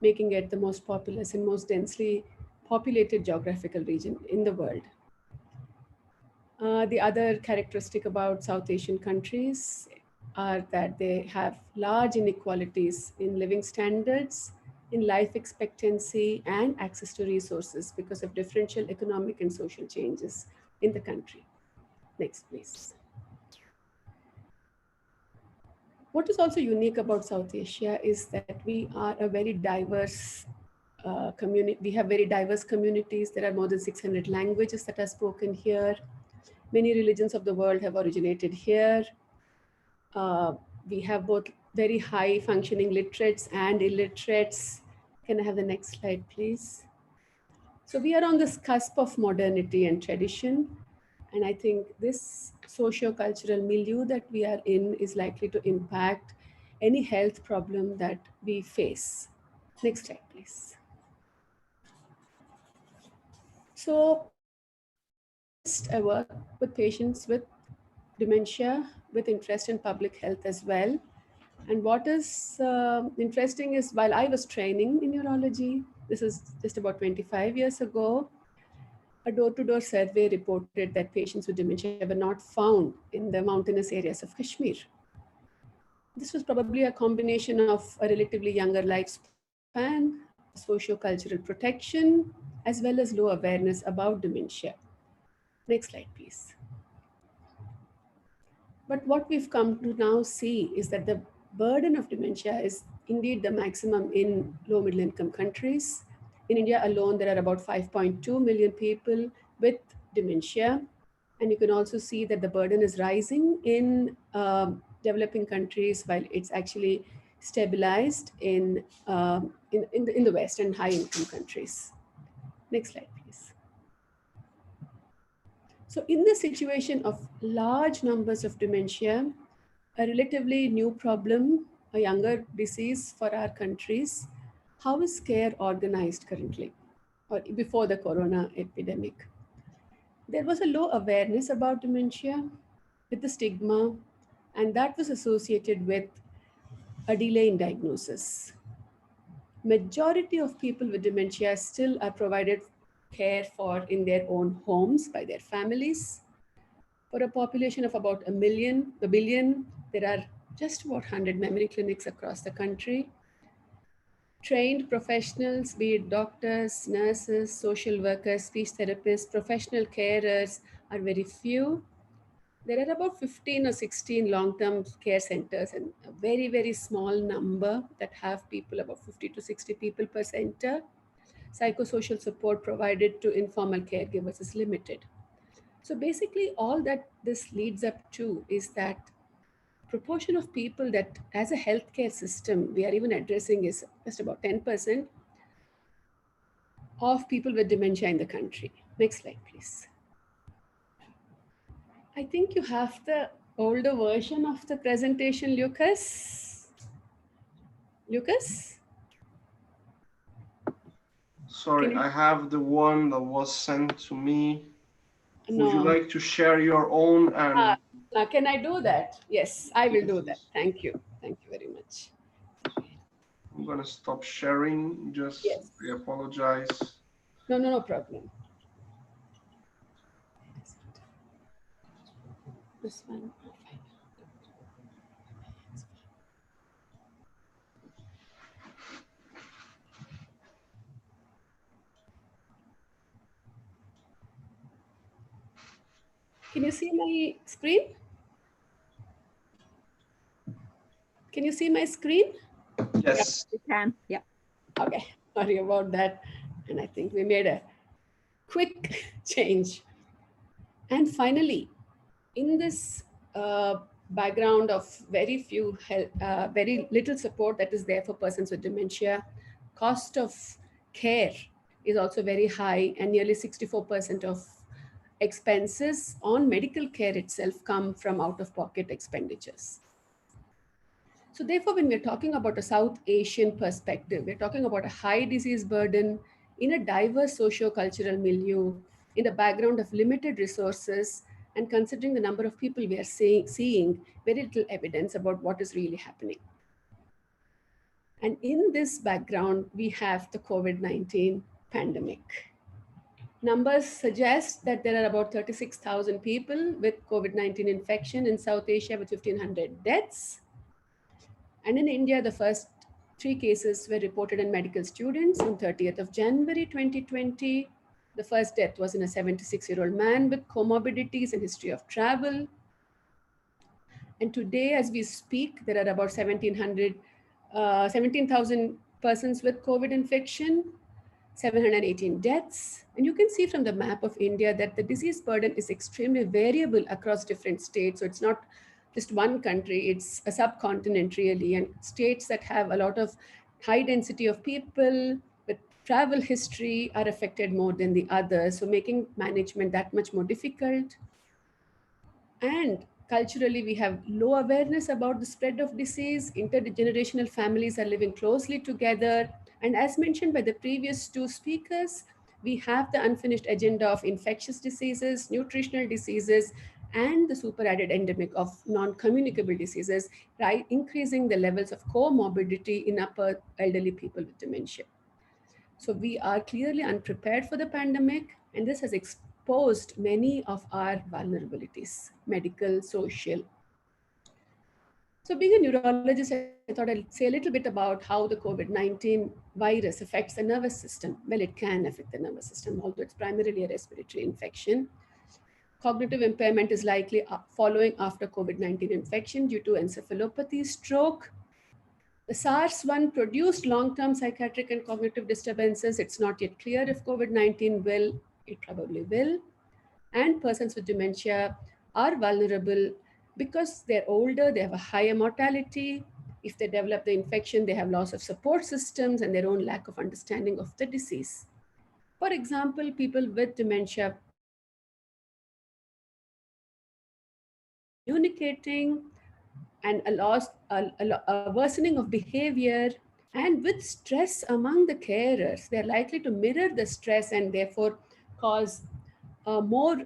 making it the most populous and most densely populated geographical region in the world. The other characteristic about South Asian countries are that they have large inequalities in living standards, in life expectancy, and access to resources because of differential economic and social changes in the country. Next, please. What is also unique about South Asia is that we are a very diverse community. We have very diverse communities. There are more than 600 languages that are spoken here. Many religions of the world have originated here. We have both very high functioning literates and illiterates. Can I have the next slide, please? So we are on this cusp of modernity and tradition. And I think this socio-cultural milieu that we are in is likely to impact any health problem that we face. Next slide, please. So I work with patients with dementia, with interest in public health as well. And what is interesting is while I was training in neurology, this is just about 25 years ago, a door-to-door survey reported that patients with dementia were not found in the mountainous areas of Kashmir. This was probably a combination of a relatively younger lifespan, socio-cultural protection, as well as low awareness about dementia. Next slide, please. But what we've come to now see is that the burden of dementia is indeed the maximum in low middle income countries. In India alone, there are about 5.2 million people with dementia. And you can also see that the burden is rising in developing countries while it's actually stabilized in the West and high income countries. Next slide, please. So in the situation of large numbers of dementia, a relatively new problem, a younger disease for our countries, how is care organized currently or before the corona epidemic? There was a low awareness about dementia with the stigma, and that was associated with a delay in diagnosis. Majority of people with dementia still are provided care for in their own homes by their families. For a population of about a billion, there are just about 100 memory clinics across the country. Trained professionals, be it doctors, nurses, social workers, speech therapists, professional carers, are very few. There are about 15 or 16 long-term care centers and a very, very small number that have people, about 50 to 60 people per center. Psychosocial support provided to informal caregivers is limited. So basically all that this leads up to is that proportion of people that as a healthcare system we are even addressing is just about 10% of people with dementia in the country. Next slide, please. I think you have the older version of the presentation, Lucas. Lucas? Sorry, Can you- I have the one that was sent to me. Would you No. like to share your own? And Can I do that? Yes, I will do that. Thank you. Thank you very much. I'm gonna stop sharing. Just Yes. I apologize. No problem. This one. Okay. Can you see my screen? Can you see my screen? Yes. You can, yeah. Okay, sorry about that. And I think we made a quick change. And finally, in this background of very few help, very little support that is there for persons with dementia, cost of care is also very high, and nearly 64% of expenses on medical care itself come from out-of-pocket expenditures. So therefore, when we're talking about a South Asian perspective, we're talking about a high disease burden in a diverse socio-cultural milieu, in the background of limited resources, and considering the number of people we are seeing very little evidence about what is really happening. And in this background, we have the COVID-19 pandemic. Numbers suggest that there are about 36,000 people with COVID-19 infection in South Asia with 1,500 deaths. And in India, the first 3 cases were reported in medical students on 30th of January 2020. The first death was in a 76-year-old man with comorbidities and history of travel. And today, as we speak, there are about 17,000 persons with COVID infection, 718 deaths. And you can see from the map of India that the disease burden is extremely variable across different states. So it's not just one country, it's a subcontinent really. And states that have a lot of high density of people with travel history are affected more than the others. So making management that much more difficult. And culturally, we have low awareness about the spread of disease. Intergenerational families are living closely together. And as mentioned by the previous 2 speakers, we have the unfinished agenda of infectious diseases, nutritional diseases, and the super added endemic of non-communicable diseases, right? Increasing the levels of comorbidity in upper elderly people with dementia. So we are clearly unprepared for the pandemic, and this has exposed many of our vulnerabilities, medical, social. So being a neurologist, I thought I'd say a little bit about how the COVID-19 virus affects the nervous system. Well, it can affect the nervous system, although it's primarily a respiratory infection. Cognitive impairment is likely following after COVID-19 infection due to encephalopathy, stroke. The SARS-1 produced long-term psychiatric and cognitive disturbances. It's not yet clear if COVID-19 will, it probably will. And persons with dementia are vulnerable because they're older, they have a higher mortality. If they develop the infection, they have loss of support systems and their own lack of understanding of the disease. For example, people with dementia communicating and a worsening of behavior, and with stress among the carers, they're likely to mirror the stress and therefore cause more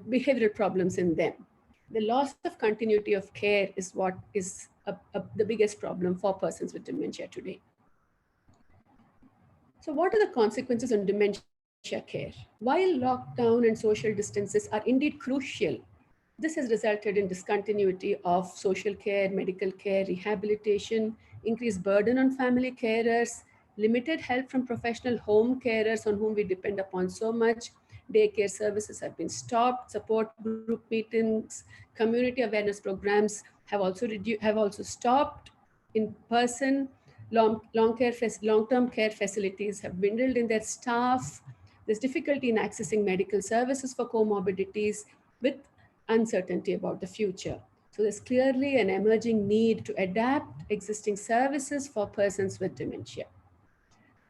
behavioral problems in them. The loss of continuity of care is what is the biggest problem for persons with dementia today. So what are the consequences on dementia care? While lockdown and social distances are indeed crucial, this has resulted in discontinuity of social care, medical care, rehabilitation, increased burden on family carers, limited help from professional home carers on whom we depend upon so much, Daycare services have been stopped. Support group meetings, community awareness programs have also stopped. In person, long-term care facilities have dwindled in their staff. There's difficulty in accessing medical services for comorbidities with uncertainty about the future. So there's clearly an emerging need to adapt existing services for persons with dementia.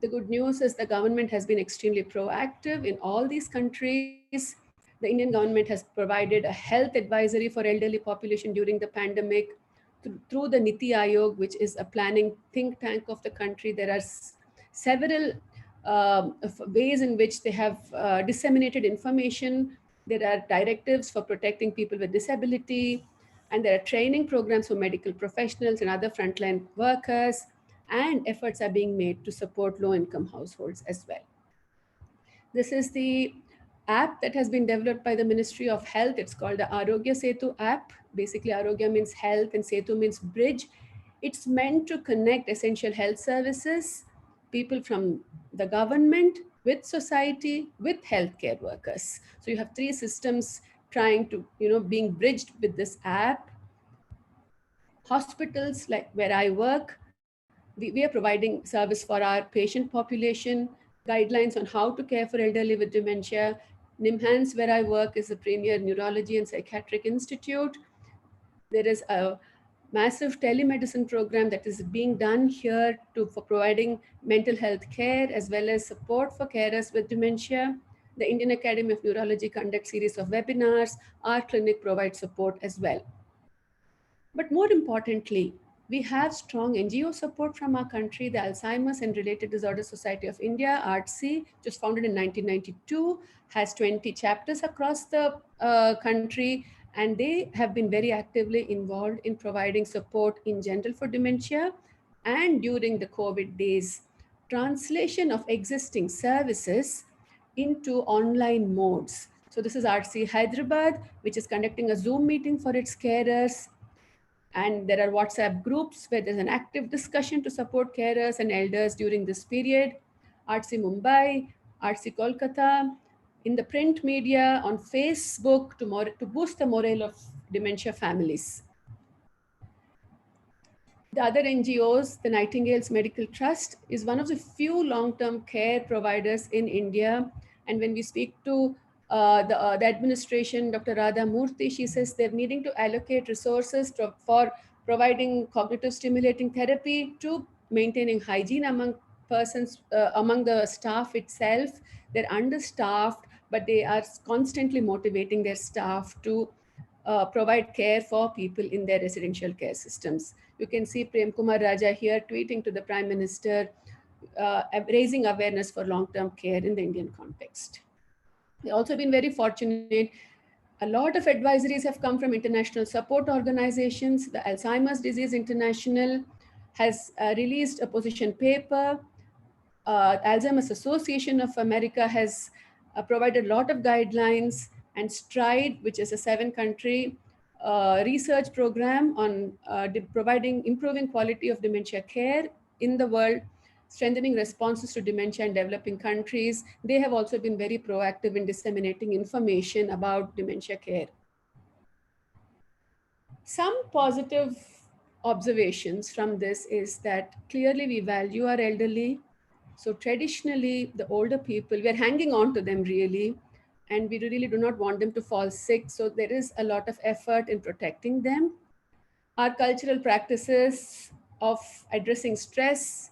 The good news is the government has been extremely proactive in all these countries. The Indian government has provided a health advisory for elderly population during the pandemic through the Niti Aayog, which is a planning think tank of the country. There are several ways in which they have disseminated information. There are directives for protecting people with disability, and there are training programs for medical professionals and other frontline workers, and efforts are being made to support low-income households as well. This is the app that has been developed by the Ministry of Health. It's called the Arogya Setu app. Basically, Arogya means health and Setu means bridge. It's meant to connect essential health services, people from the government, with society, with healthcare workers. So you have three systems trying to, being bridged with this app. Hospitals, like where I work, we are providing service for our patient population, guidelines on how to care for elderly with dementia. NIMHANS, where I work, is a premier neurology and psychiatric institute. There is a massive telemedicine program that is being done here for providing mental health care as well as support for carers with dementia. The Indian Academy of Neurology conducts series of webinars. Our clinic provides support as well. But more importantly, we have strong NGO support from our country. The Alzheimer's and Related Disorders Society of India, ARTSI, just founded in 1992, has 20 chapters across the country, and they have been very actively involved in providing support in general for dementia. And during the COVID days, translation of existing services into online modes. So this is ARTSI Hyderabad, which is conducting a Zoom meeting for its carers. And there are WhatsApp groups where there's an active discussion to support carers and elders during this period. ARTSI Mumbai, ARTSI Kolkata, in the print media, on Facebook to boost the morale of dementia families. The other NGOs, the Nightingale's Medical Trust, is one of the few long-term care providers in India. And when we speak to the administration, Dr. Radha Murthy, she says they're needing to allocate resources for providing cognitive stimulating therapy to maintaining hygiene among persons, among the staff itself. They're understaffed, but they are constantly motivating their staff to provide care for people in their residential care systems. You can see Prem Kumar Raja here tweeting to the Prime Minister, raising awareness for long-term care in the Indian context. They've also been very fortunate. A lot of advisories have come from international support organizations. The Alzheimer's Disease International has released a position paper. Alzheimer's Association of America has provided a lot of guidelines, and STRIDE, which is a 7-country research program on improving quality of dementia care in the world, strengthening responses to dementia in developing countries. They have also been very proactive in disseminating information about dementia care. Some positive observations from this is that clearly we value our elderly. So traditionally, the older people, we're hanging on to them really, and we really do not want them to fall sick. So there is a lot of effort in protecting them. Our cultural practices of addressing stress,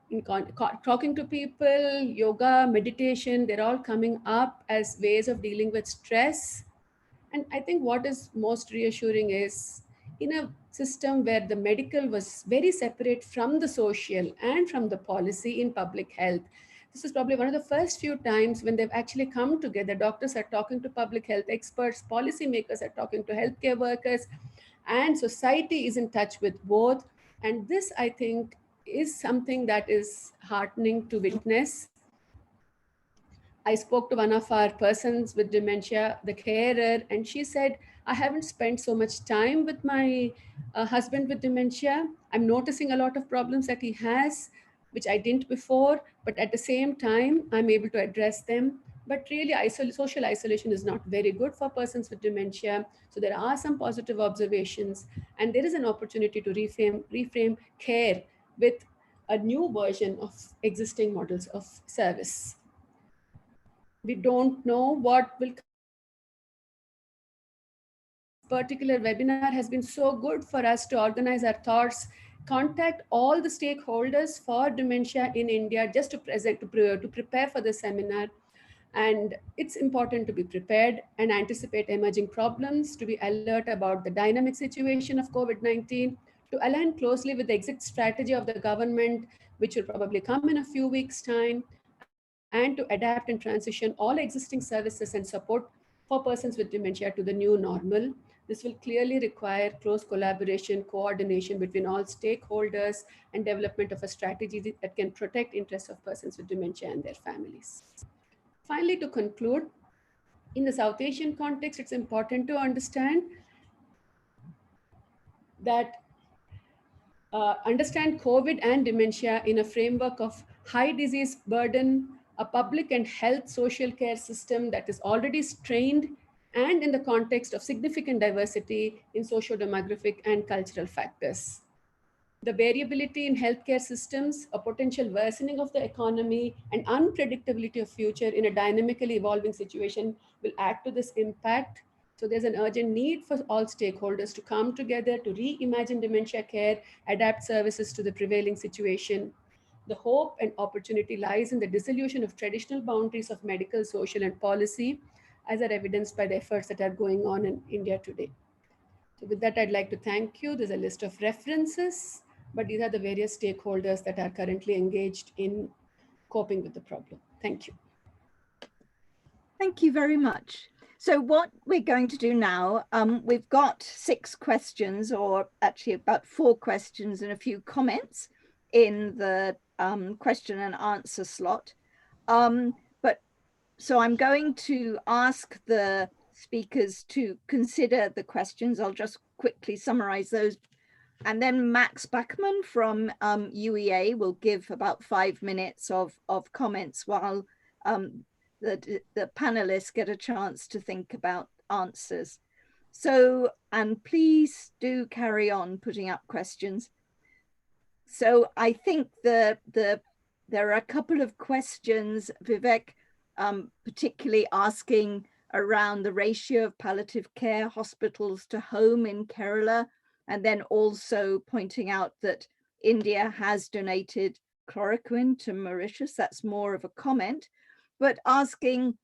in talking to people, yoga, meditation, they're all coming up as ways of dealing with stress. And I think what is most reassuring is in a system where the medical was very separate from the social and from the policy in public health, this is probably one of the first few times when they've actually come together. Doctors are talking to public health experts, policymakers are talking to healthcare workers, and society is in touch with both. And this, I think, is something that is heartening to witness. I spoke to one of our persons with dementia, the carer, and she said, I haven't spent so much time with my husband with dementia. I'm noticing a lot of problems that he has, which I didn't before, but at the same time, I'm able to address them But really, social isolation is not very good for persons with dementia. So there are some positive observations, and there is an opportunity to reframe care with a new version of existing models of service. We don't know what will come particular webinar has been so good for us to organize our thoughts, contact all the stakeholders for dementia in India just to prepare for the seminar. And it's important to be prepared and anticipate emerging problems, to be alert about the dynamic situation of COVID-19, to align closely with the exit strategy of the government, which will probably come in a few weeks' time, and to adapt and transition all existing services and support for persons with dementia to the new normal. This will clearly require close collaboration, coordination between all stakeholders, and development of a strategy that can protect interests of persons with dementia and their families. Finally, to conclude, in the South Asian context, it's important to understand that understand COVID and dementia in a framework of high disease burden, a public and health social care system that is already strained, and in the context of significant diversity in socio-demographic and cultural factors. The variability in healthcare systems, a potential worsening of the economy, and unpredictability of future in a dynamically evolving situation will add to this impact. So there's an urgent need for all stakeholders to come together to reimagine dementia care, adapt services to the prevailing situation. The hope and opportunity lies in the dissolution of traditional boundaries of medical, social, and policy, as are evidenced by the efforts that are going on in India today. So with that, I'd like to thank you. There's a list of references, but these are the various stakeholders that are currently engaged in coping with the problem. Thank you. Thank you very much. So what we're going to do now, we've got 6 questions, or actually about 4 questions and a few comments in the question and answer slot. So I'm going to ask the speakers to consider the questions. I'll just quickly summarize those. And then Max Bachmann from UEA will give about 5 minutes of comments while the panelists get a chance to think about answers. So, and please do carry on putting up questions. So I think there are a couple of questions, Vivek, particularly asking around the ratio of palliative care hospitals to home in Kerala, and then also pointing out that India has donated chloroquine to Mauritius. That's more of a comment, but asking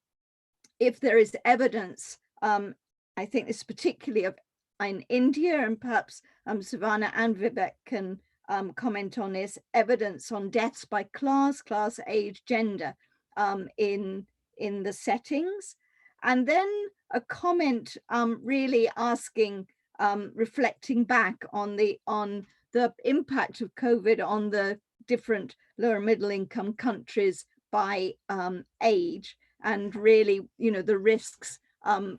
if there is evidence, I think this particularly in India, and perhaps Savannah and Vivek can comment on this, evidence on deaths by class, age, gender in the settings. And then a comment really asking, reflecting back on the impact of COVID on the different lower middle income countries by age, and really, the risks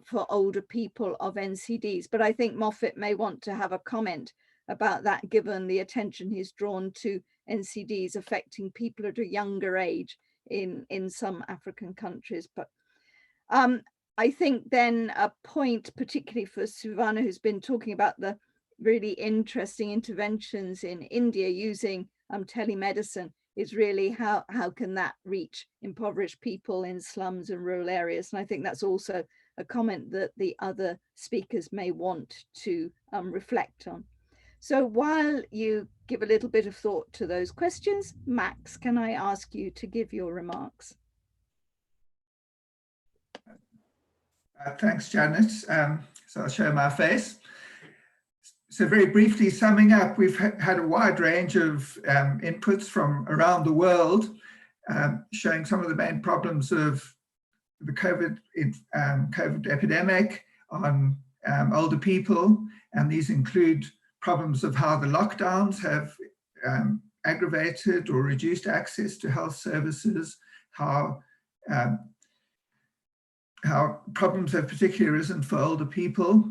for older people of NCDs. But I think Moffat may want to have a comment about that, given the attention he's drawn to NCDs affecting people at a younger age in some African countries. But I think then a point, particularly for Savannah, who's been talking about the really interesting interventions in India using telemedicine, is really how can that reach impoverished people in slums and rural areas. And I think that's also a comment that the other speakers may want to reflect on. So while you give a little bit of thought to those questions, Max, can I ask you to give your remarks? Thanks, Janet. So I'll show my face. So very briefly summing up, we've had a wide range of inputs from around the world, showing some of the main problems of the COVID epidemic on older people. And these include problems of how the lockdowns have aggravated or reduced access to health services, how problems have particularly arisen for older people.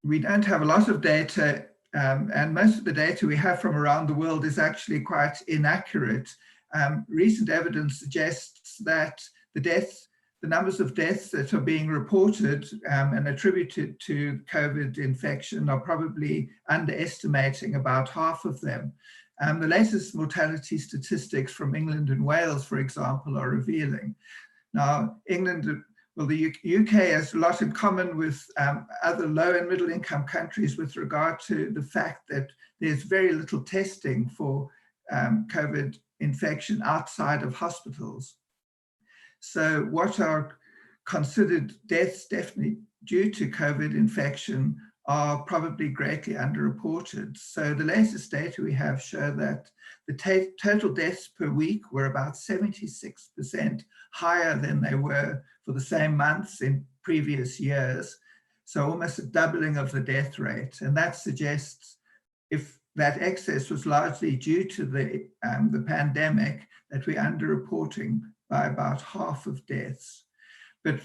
We don't have a lot of data, and most of the data we have from around the world is actually quite inaccurate. Recent evidence suggests that the death the numbers of deaths that are being reported and attributed to COVID infection are probably underestimating about half of them. The latest mortality statistics from England and Wales, for example, are revealing. Now, the UK has a lot in common with other low and middle income countries with regard to the fact that there's very little testing for COVID infection outside of hospitals. So what are considered deaths definitely due to COVID infection are probably greatly underreported. So the latest data we have show that the total deaths per week were about 76% higher than they were for the same months in previous years. So almost a doubling of the death rate. And that suggests if that excess was largely due to the pandemic, that we're underreporting by about half of deaths. But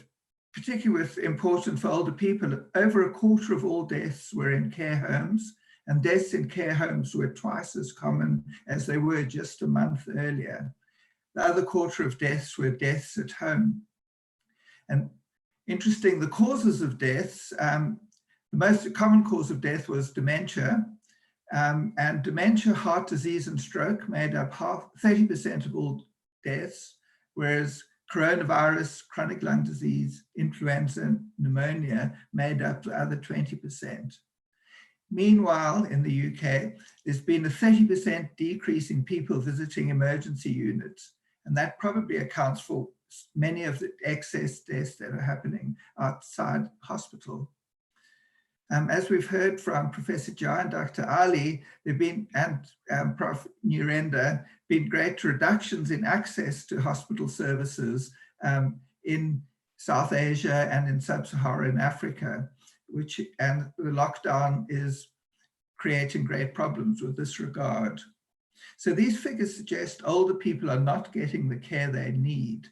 particularly important for older people, over a quarter of all deaths were in care homes, and deaths in care homes were twice as common as they were just a month earlier. The other quarter of deaths were deaths at home. And interesting, the causes of deaths, the most common cause of death was dementia, and dementia, heart disease, and stroke made up 30% of all deaths, whereas coronavirus, chronic lung disease, influenza, and pneumonia made up the other 20%. Meanwhile, in the UK, there's been a 30% decrease in people visiting emergency units, and that probably accounts for many of the excess deaths that are happening outside hospital. As we've heard from Professor Jha and Dr. Ali, there have been, and Prof. Nurenda, been great reductions in access to hospital services in South Asia and in sub-Saharan Africa, and the lockdown is creating great problems with this regard. So these figures suggest older people are not getting the care they need,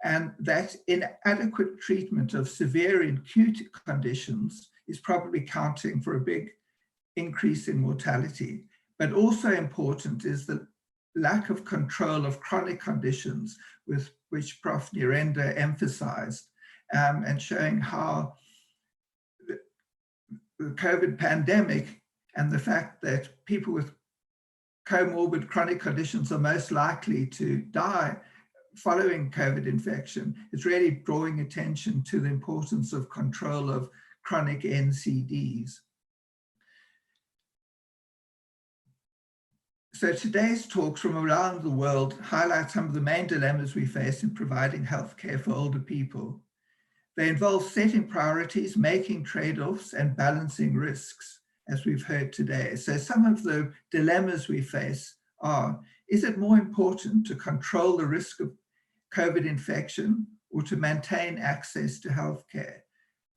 and that inadequate treatment of severe and acute conditions is probably counting for a big increase in mortality. But also important is the lack of control of chronic conditions, with which Prof. Nurenda emphasized, and showing how the COVID pandemic and the fact that people with comorbid chronic conditions are most likely to die following COVID infection is really drawing attention to the importance of control of chronic NCDs. So today's talks from around the world highlight some of the main dilemmas we face in providing healthcare for older people. They involve setting priorities, making trade-offs, and balancing risks, as we've heard today. So some of the dilemmas we face are, is it more important to control the risk of COVID infection or to maintain access to healthcare?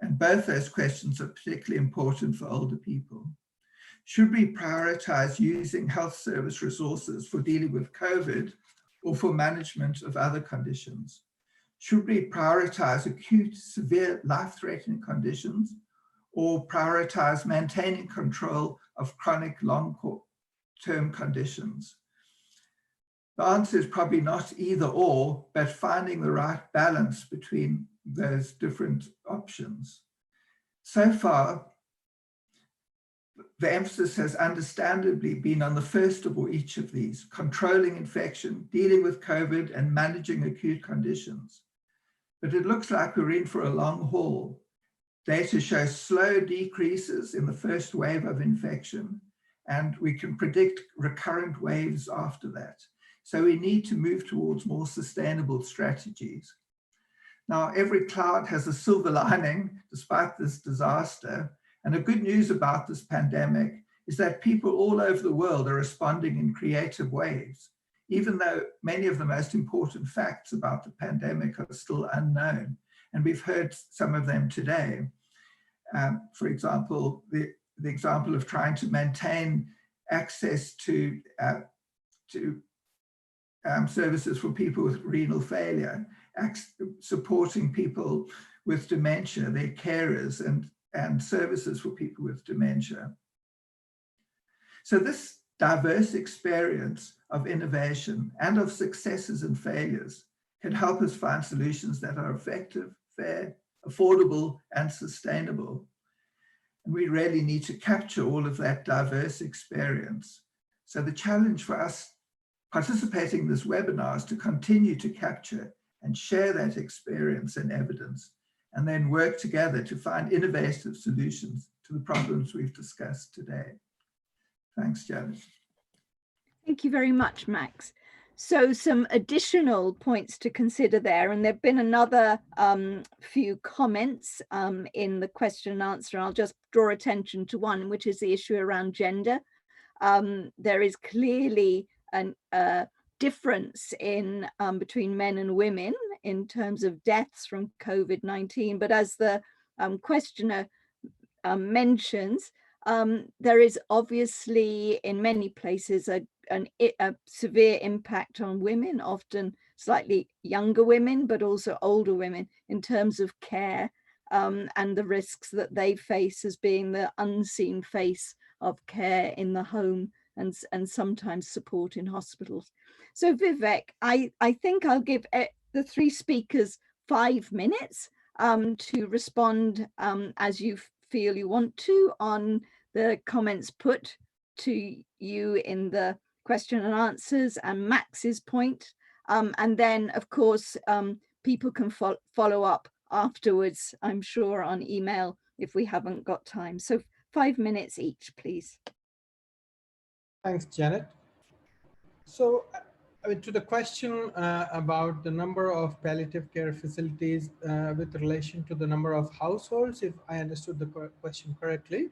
And both those questions are particularly important for older people. Should we prioritize using health service resources for dealing with COVID or for management of other conditions? Should we prioritize acute, severe, life-threatening conditions or prioritize maintaining control of chronic, long-term conditions? The answer is probably not either or, but finding the right balance between those different options. So far, the emphasis has understandably been on the first of each of these: controlling infection, dealing with COVID, and managing acute conditions. But it looks like we're in for a long haul. Data shows slow decreases in the first wave of infection, and we can predict recurrent waves after that. So we need to move towards more sustainable strategies. Now, every cloud has a silver lining despite this disaster. And the good news about this pandemic is that people all over the world are responding in creative ways, even though many of the most important facts about the pandemic are still unknown. And we've heard some of them today. For example, the example of trying to maintain access to services for people with renal failure, supporting people with dementia, their carers, and services for people with dementia. So this diverse experience of innovation and of successes and failures can help us find solutions that are effective, fair, affordable, and sustainable. And we really need to capture all of that diverse experience. So the challenge for us participating in this webinar is to continue to capture and share that experience and evidence, and then work together to find innovative solutions to the problems we've discussed today. Thanks, Janet. Thank you very much, Max. So some additional points to consider there, and there've been another few comments in the question and answer. I'll just draw attention to one, which is the issue around gender. There is clearly a difference in between men and women in terms of deaths from COVID-19, but as the questioner mentions, there is obviously in many places a severe impact on women, often slightly younger women, but also older women, in terms of care and the risks that they face as being the unseen face of care in the home and sometimes support in hospitals. So Vivek, I think I'll give the three speakers 5 minutes to respond as you feel you want to on the comments put to you in the question and answers and Max's point. And then, of course, people can follow up afterwards, I'm sure, on email if we haven't got time. So 5 minutes each, please. Thanks, Janet. So, I mean, to the question about the number of palliative care facilities with relation to the number of households, if I understood the question correctly,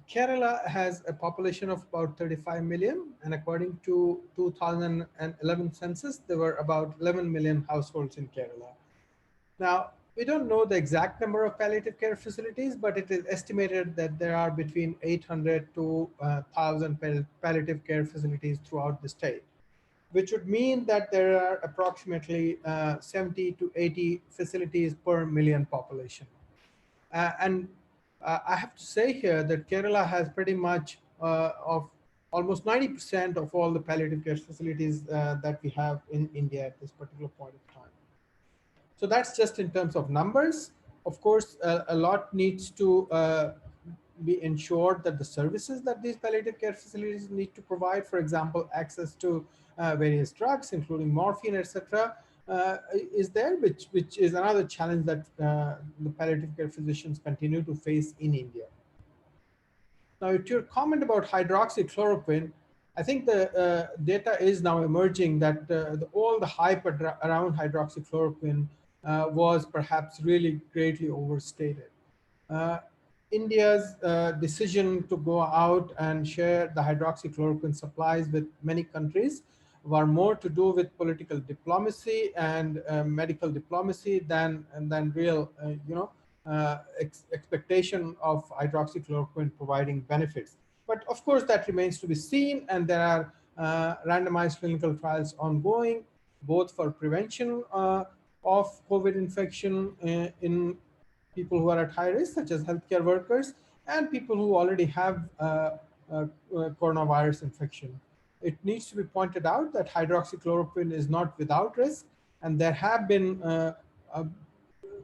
Kerala has a population of about 35 million, and according to 2011 census, there were about 11 million households in Kerala. Now, we don't know the exact number of palliative care facilities, but it is estimated that there are between 800 to 1,000 palliative care facilities throughout the state, which would mean that there are approximately 70 to 80 facilities per million population. I have to say here that Kerala has pretty much of almost 90% of all the palliative care facilities that we have in India at this particular point of time. So that's just in terms of numbers. Of course, a lot needs to be ensured that the services that these palliative care facilities need to provide, for example, access to various drugs, including morphine, etc., is there, which is another challenge that the palliative care physicians continue to face in India. Now, to your comment about hydroxychloroquine, I think the data is now emerging that all the hype around hydroxychloroquine was perhaps really greatly overstated. India's decision to go out and share the hydroxychloroquine supplies with many countries were more to do with political diplomacy and medical diplomacy than real, expectation of hydroxychloroquine providing benefits. But of course, that remains to be seen, and there are randomized clinical trials ongoing, both for prevention of COVID infection in people who are at high risk, such as healthcare workers, and people who already have coronavirus infection. It needs to be pointed out that hydroxychloroquine is not without risk, and there have been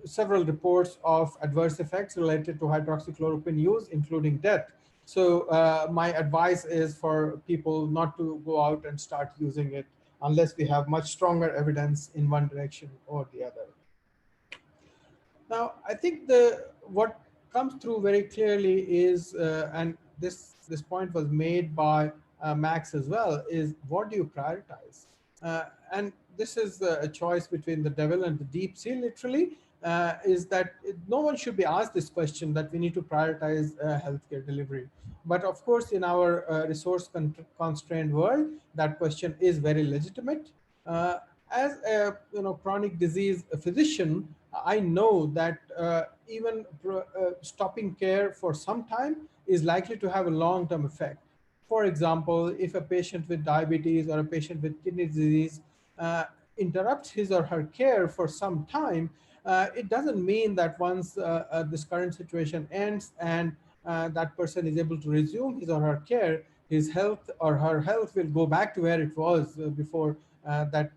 several reports of adverse effects related to hydroxychloroquine use, including death. So my advice is for people not to go out and start using it unless we have much stronger evidence in one direction or the other. Now, I think what comes through very clearly is, and this point was made by Max as well, is what do you prioritize? And this is a choice between the devil and the deep sea, literally, is that no one should be asked this question, that we need to prioritize healthcare delivery. But of course, in our resource constrained world, that question is very legitimate. As a chronic disease physician, I know that even stopping care for some time is likely to have a long-term effect. For example, if a patient with diabetes or a patient with kidney disease interrupts his or her care for some time, it doesn't mean that once this current situation ends and that person is able to resume his or her care, his health or her health will go back to where it was before that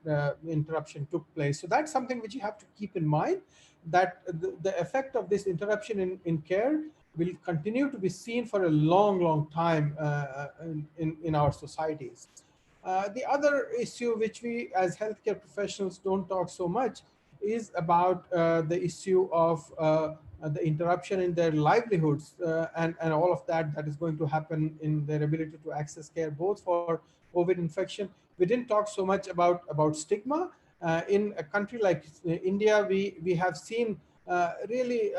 interruption took place. So that's something which you have to keep in mind, that the effect of this interruption in care will continue to be seen for a long, long time in our societies. The other issue which we as healthcare professionals don't talk so much is about the issue of the interruption in their livelihoods and all of that is going to happen in their ability to access care, both for COVID infection. We didn't talk so much about stigma. In a country like India, we have seen really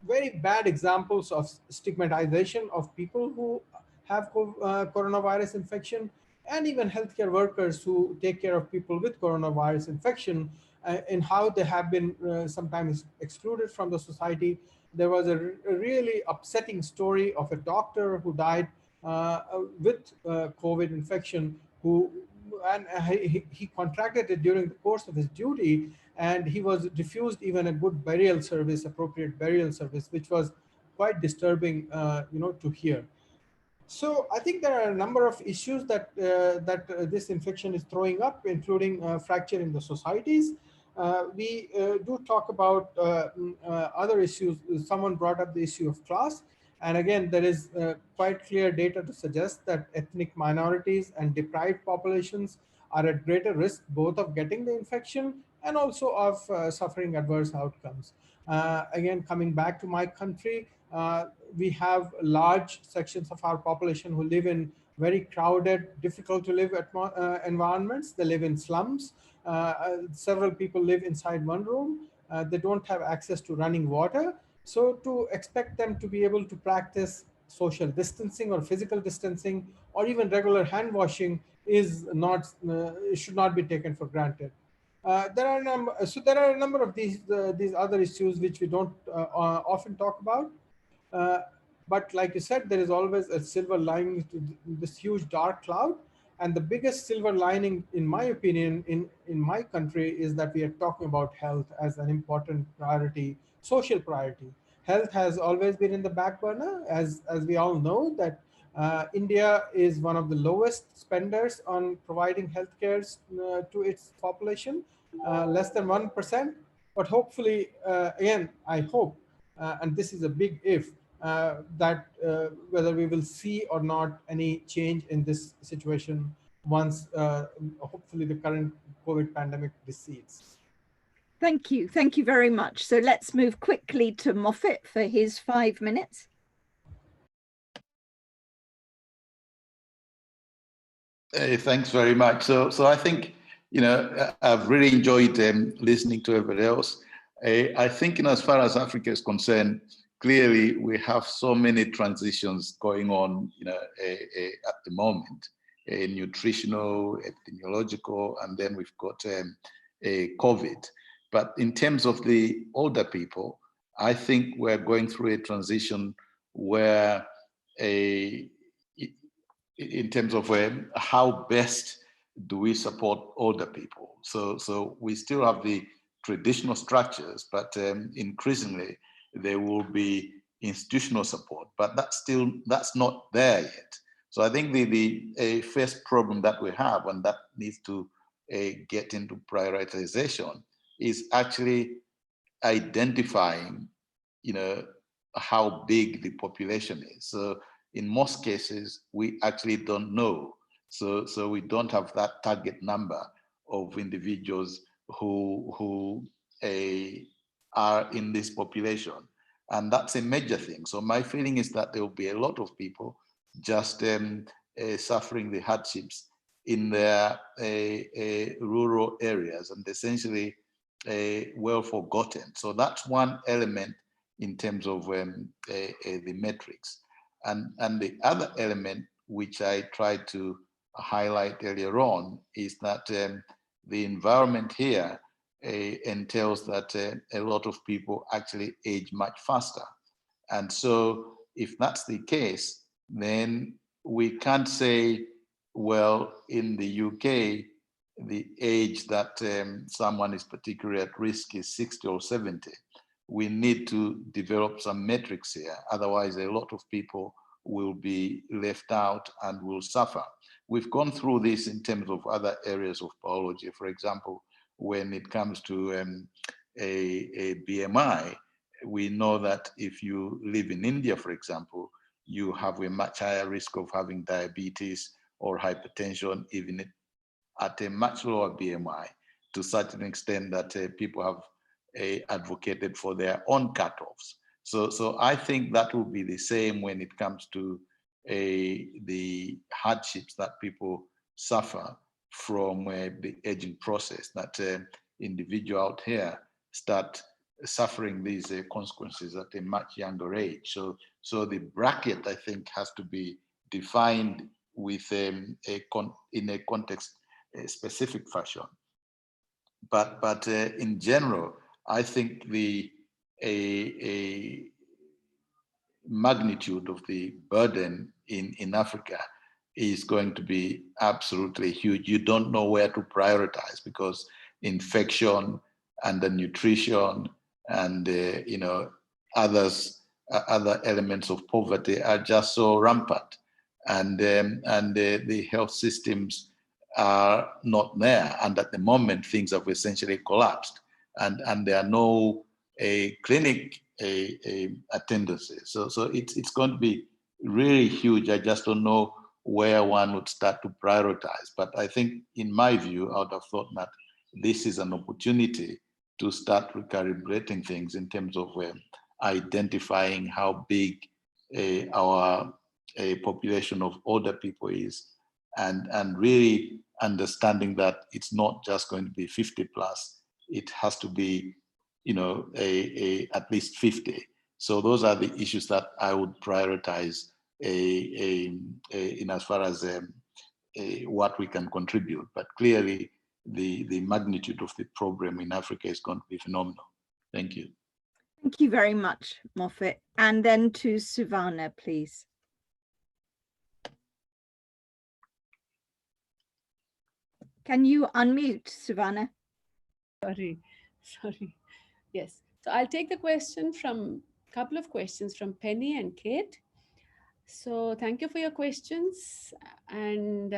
very bad examples of stigmatization of people who have coronavirus infection, and even healthcare workers who take care of people with coronavirus infection, and how they have been sometimes excluded from the society. There was a really upsetting story of a doctor who died with COVID infection, and he contracted it during the course of his duty, and he was refused even a good burial service, appropriate burial service, which was quite disturbing, to hear. So I think there are a number of issues that this infection is throwing up, including fracture in the societies. We do talk about other issues. Someone brought up the issue of class. And again, there is quite clear data to suggest that ethnic minorities and deprived populations are at greater risk both of getting the infection and also of suffering adverse outcomes. Again, coming back to my country, we have large sections of our population who live in very crowded, difficult to live environments. They live in slums. Several people live inside one room. They don't have access to running water. So to expect them to be able to practice social distancing or physical distancing or even regular hand washing is not should not be taken for granted. There are a number of these other issues which we don't often talk about. But like you said, there is always a silver lining to this huge dark cloud. And the biggest silver lining, in my opinion, in my country is that we are talking about health as an important priority, social priority. Health has always been in the back burner, as we all know that India is one of the lowest spenders on providing healthcare to its population, less than 1%. But hopefully, again, I hope, and this is a big if, that whether we will see or not any change in this situation once hopefully the current COVID pandemic recedes. Thank you. Thank you very much. So let's move quickly to Moffat for his 5 minutes. Hey, thanks very much. So I think, I've really enjoyed listening to everybody else. I think, as far as Africa is concerned, clearly we have so many transitions going on, at the moment, nutritional, epidemiological, and then we've got COVID. But in terms of the older people, I think we're going through a transition where in terms of how best do we support older people. So we still have the traditional structures, but increasingly there will be institutional support, but that's not there yet. So I think the first problem that we have, and that needs to get into prioritization, is actually identifying, how big the population is. So in most cases, we actually don't know. So we don't have that target number of individuals who are in this population. And that's a major thing. So my feeling is that there will be a lot of people just suffering the hardships in their rural areas and essentially well forgotten. So that's one element in terms of the metrics. And the other element, which I tried to highlight earlier on, is that the environment here entails that a lot of people actually age much faster. And so if that's the case, then we can't say, well, in the UK, the age that someone is particularly at risk is 60 or 70. We need to develop some metrics here. Otherwise, a lot of people will be left out and will suffer. we've gone through this in terms of other areas of biology. For example, when it comes to a BMI, we know that if you live in India, for example, you have a much higher risk of having diabetes or hypertension, even at a much lower BMI, to such an extent that people have advocated for their own cutoffs. So I think that will be the same when it comes to the hardships that people suffer from the aging process, that individual out here start suffering these consequences at a much younger age. So the bracket, I think, has to be defined with in a context specific fashion. But in general, I think the a magnitude of the burden in Africa is going to be absolutely huge. You don't know where to prioritize because infection and the nutrition and other elements of poverty are just so rampant, and the health systems are not there. And at the moment, things have essentially collapsed, and there are no clinic attendances. So it's going to be really huge. I just don't know where one would start to prioritize. But I think, in my view, I would have thought that this is an opportunity to start recalibrating things in terms of identifying how big our population of older people is, and really understanding that it's not just going to be 50 plus, it has to be at least 50. So those are the issues that I would prioritize in as far as what we can contribute. But clearly, the magnitude of the problem in Africa is going to be phenomenal. Thank you. Thank you very much, Moffat. And then to Suvana, please. Can you unmute, Suvana? Sorry. Yes. So I'll take the question from couple of questions from Penny and Kate. So thank you for your questions. And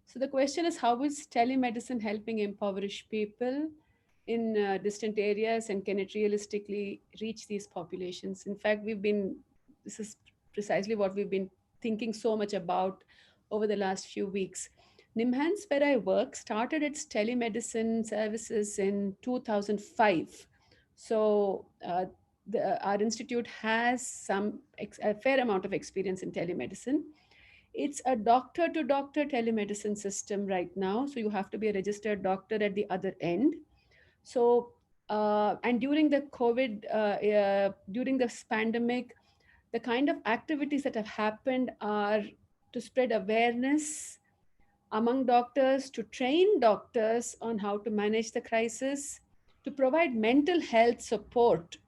so the question is, how is telemedicine helping impoverished people in distant areas, and can it realistically reach these populations? In fact, this is precisely what we've been thinking so much about over the last few weeks. NIMHANS, where I work, started its telemedicine services in 2005. So our institute has a fair amount of experience in telemedicine. It's a doctor-to-doctor telemedicine system right now. So you have to be a registered doctor at the other end. So, and during the COVID, during this pandemic, the kind of activities that have happened are to spread awareness among doctors, to train doctors on how to manage the crisis, to provide mental health support.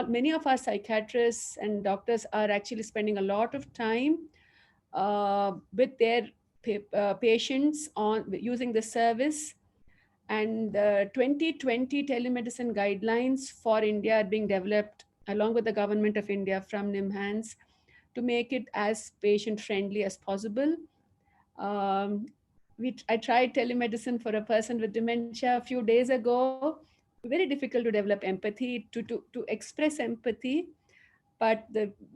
Many of our psychiatrists and doctors are actually spending a lot of time with their patients on using the service. And 2020 telemedicine guidelines for India are being developed along with the government of India from NIMHANS to make it as patient friendly as possible. I tried telemedicine for a person with dementia a few days ago. Very difficult to develop empathy, to express empathy. But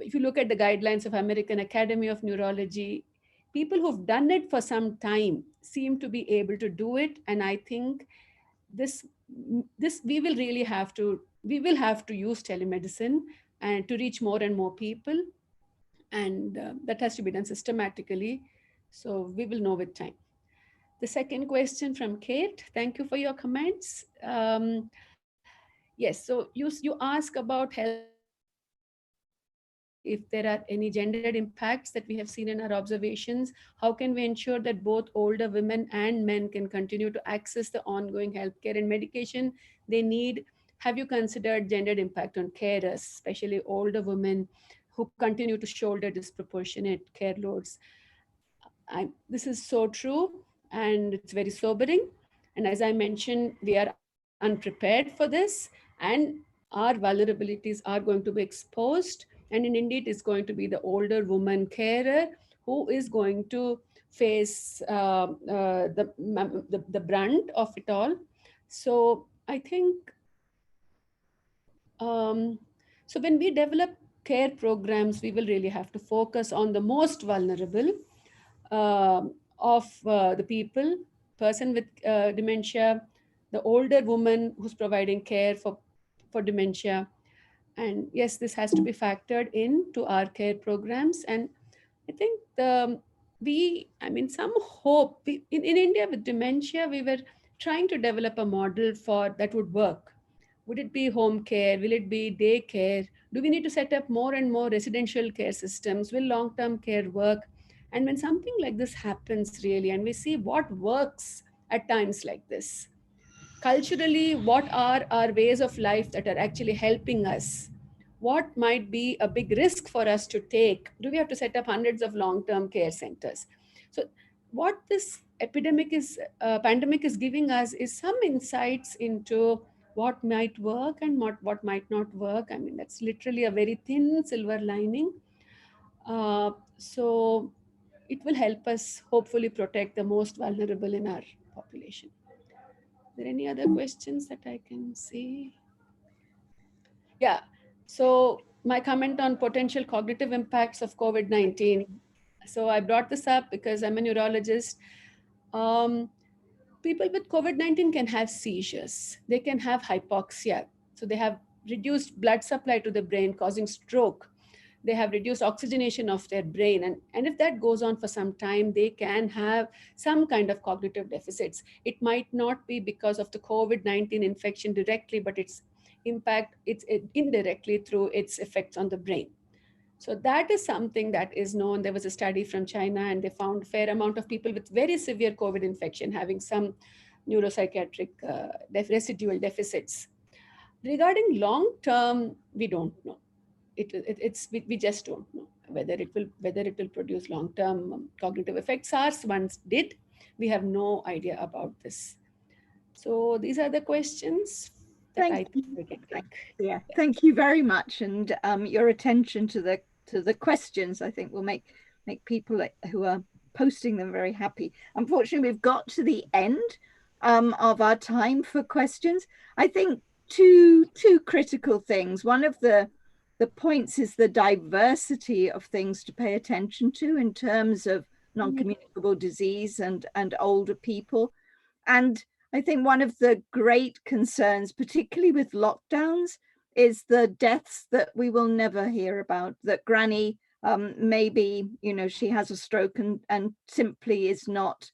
if you look at the guidelines of American Academy of Neurology, people who've done it for some time seem to be able to do it. And I think we will have to use telemedicine and to reach more and more people. And that has to be done systematically. So we will know with time. The second question from Kate. Thank you for your comments. Yes, so you ask about if there are any gendered impacts that we have seen in our observations. How can we ensure that both older women and men can continue to access the ongoing healthcare and medication they need? Have you considered gendered impact on carers, especially older women who continue to shoulder disproportionate care loads? This is so true, and it's very sobering. And as I mentioned, we are unprepared for this, and our vulnerabilities are going to be exposed. And indeed, it's going to be the older woman carer who is going to face the brunt of it all. So I think, so when we develop care programs, we will really have to focus on the most vulnerable of the people, person with dementia, the older woman who's providing care for dementia. And yes, this has to be factored into our care programs. And I think some hope. In India with dementia, we were trying to develop a model for that would work. Would it be home care? Will it be day care? Do we need to set up more and more residential care systems? Will long-term care work? And when something like this happens really, and we see what works at times like this, culturally, what are our ways of life that are actually helping us? What might be a big risk for us to take? Do we have to set up hundreds of long-term care centers? So what this pandemic is giving us is some insights into what might work and what might not work. I mean, that's literally a very thin silver lining. So it will help us hopefully protect the most vulnerable in our population. Are there any other questions that I can see? Yeah. So my comment on potential cognitive impacts of COVID-19. So I brought this up because I'm a neurologist. People with COVID-19 can have seizures. They can have hypoxia. So they have reduced blood supply to the brain, causing stroke. They have reduced oxygenation of their brain. And if that goes on for some time, they can have some kind of cognitive deficits. It might not be because of the COVID-19 infection directly, but it's indirectly through its effects on the brain. So that is something that is known. There was a study from China, and they found a fair amount of people with very severe COVID infection having some neuropsychiatric residual deficits. Regarding long term, we don't know. We just don't know whether it will produce long term cognitive effects. SARS once did. We have no idea about this. So these are the questions that I think we can take. Yeah, thank you very much, and your attention to the questions, I think, will make people who are posting them very happy. Unfortunately, we've got to the end of our time for questions. I think two critical things. One of the points is the diversity of things to pay attention to in terms of non-communicable disease and older people. And I think one of the great concerns, particularly with lockdowns, is the deaths that we will never hear about, that Granny maybe, she has a stroke and simply is not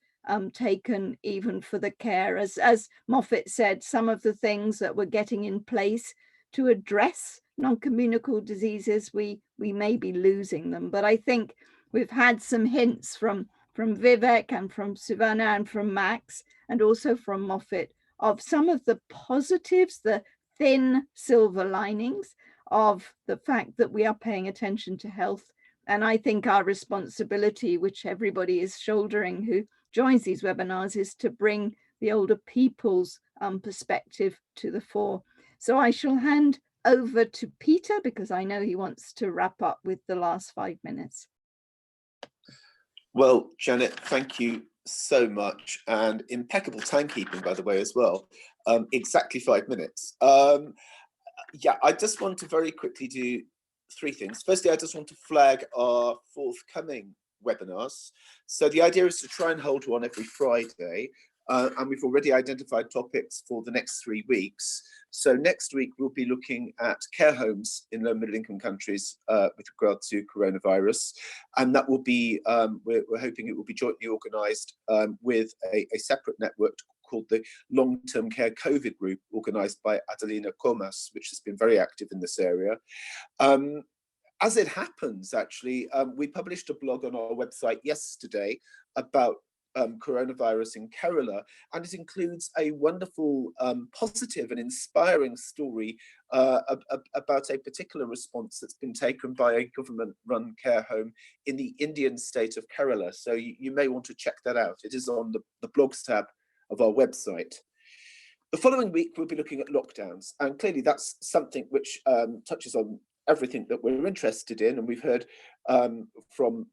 taken even for the care. As Moffat said, some of the things that we're getting in place to address non-communicable diseases, we may be losing them. But I think we've had some hints from Vivek and from Sivana and from Max and also from Moffat of some of the positives, the thin silver linings of the fact that we are paying attention to health. And I think our responsibility, which everybody is shouldering who joins these webinars, is to bring the older people's perspective to the fore. So I shall hand over to Peter because I know he wants to wrap up with the last 5 minutes. Well, Janet, thank you so much, and impeccable timekeeping, by the way, as well. Exactly 5 minutes. Yeah, I just want to very quickly do 3 things. Firstly, I just want to flag our forthcoming webinars. So the idea is to try and hold one every Friday, and we've already identified topics for the next 3 weeks. So next week, we'll be looking at care homes in low and middle income countries with regard to coronavirus. And that will be, we're hoping it will be jointly organised with a separate network called the Long-Term Care COVID Group, organised by Adelina Comas, which has been very active in this area. As it happens, actually, we published a blog on our website yesterday about coronavirus in Kerala, and it includes a wonderful, positive and inspiring story about a particular response that's been taken by a government-run care home in the Indian state of Kerala. So you may want to check that out. It is on the blogs tab of our website. The following week, we'll be looking at lockdowns, and clearly that's something which touches on everything that we're interested in, and we've heard from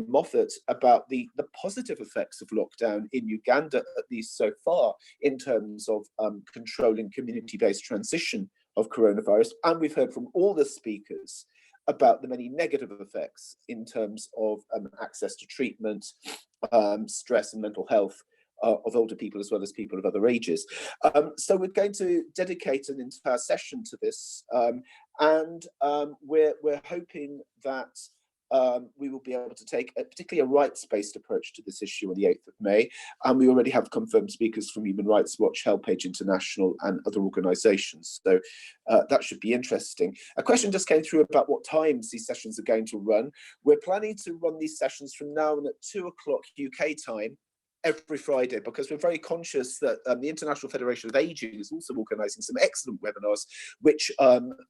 Moffat about the positive effects of lockdown in Uganda, at least so far, in terms of controlling community-based transmission of coronavirus. And we've heard from all the speakers about the many negative effects in terms of access to treatment, stress and mental health of older people as well as people of other ages. So we're going to dedicate an entire session to this, and we're hoping that we will be able to take particularly a rights-based approach to this issue on the 8th of May. And we already have confirmed speakers from Human Rights Watch, HelpAge International and other organisations. So that should be interesting. A question just came through about what times these sessions are going to run. We're planning to run these sessions from now on at 2 o'clock UK time, every Friday, because we're very conscious that the International Federation of Aging is also organising some excellent webinars, which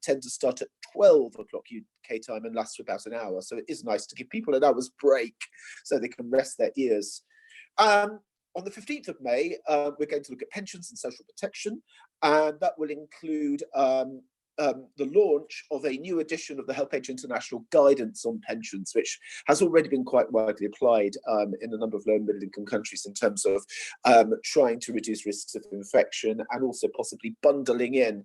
tend to start at 12 o'clock UK time and last for about an hour. So it is nice to give people an hour's break so they can rest their ears. On the 15th of May, we're going to look at pensions and social protection, and that will include the launch of a new edition of the HelpAge International Guidance on Pensions, which has already been quite widely applied in a number of low and middle income countries in terms of trying to reduce risks of infection and also possibly bundling in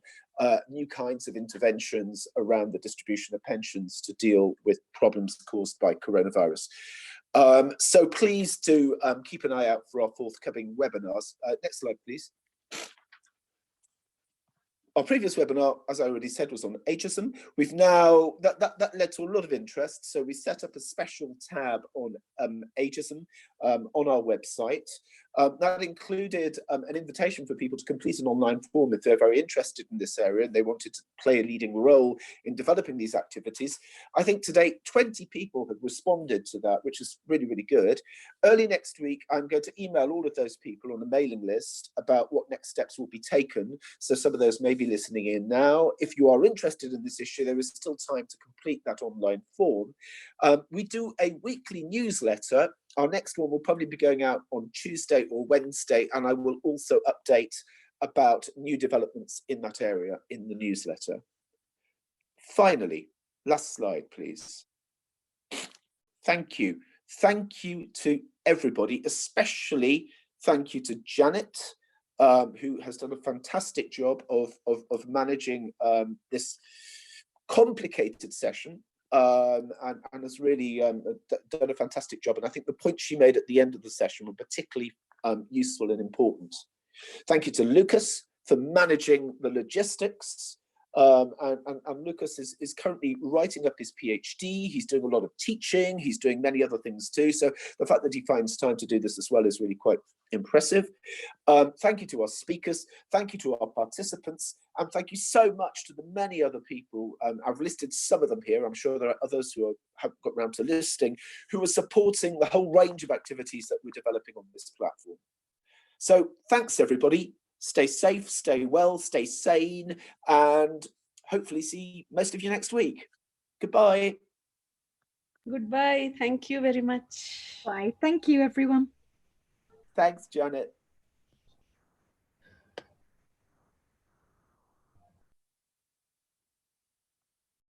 new kinds of interventions around the distribution of pensions to deal with problems caused by coronavirus. So please do keep an eye out for our forthcoming webinars. Next slide, please. Our previous webinar, as I already said, was on ageism. We've now, that led to a lot of interest. So we set up a special tab on ageism on our website. That included an invitation for people to complete an online form if they're very interested in this area and they wanted to play a leading role in developing these activities. I think to date, 20 people have responded to that, which is really, really good. Early next week, I'm going to email all of those people on a mailing list about what next steps will be taken. So some of those may be listening in now. If you are interested in this issue, there is still time to complete that online form. We do a weekly newsletter. Our next one will probably be going out on Tuesday or Wednesday, and I will also update about new developments in that area in the newsletter. Finally, last slide, please. Thank you. Thank you to everybody, especially thank you to Janet, who has done a fantastic job of managing this complicated session. And has really done a fantastic job. And I think the points she made at the end of the session were particularly useful and important. Thank you to Lucas for managing the logistics. And Lucas is currently writing up his PhD. He's doing a lot of teaching. He's doing many other things too. So the fact that he finds time to do this as well is really quite impressive. Thank you to our speakers. Thank you to our participants. And thank you so much to the many other people. I've listed some of them here. I'm sure there are others who haven't got around to listing, who are supporting the whole range of activities that we're developing on this platform. So thanks, everybody. Stay safe, stay well, stay sane, and hopefully see most of you next week. Goodbye. Goodbye. Thank you very much. Bye. Thank you, everyone. Thanks, Janet.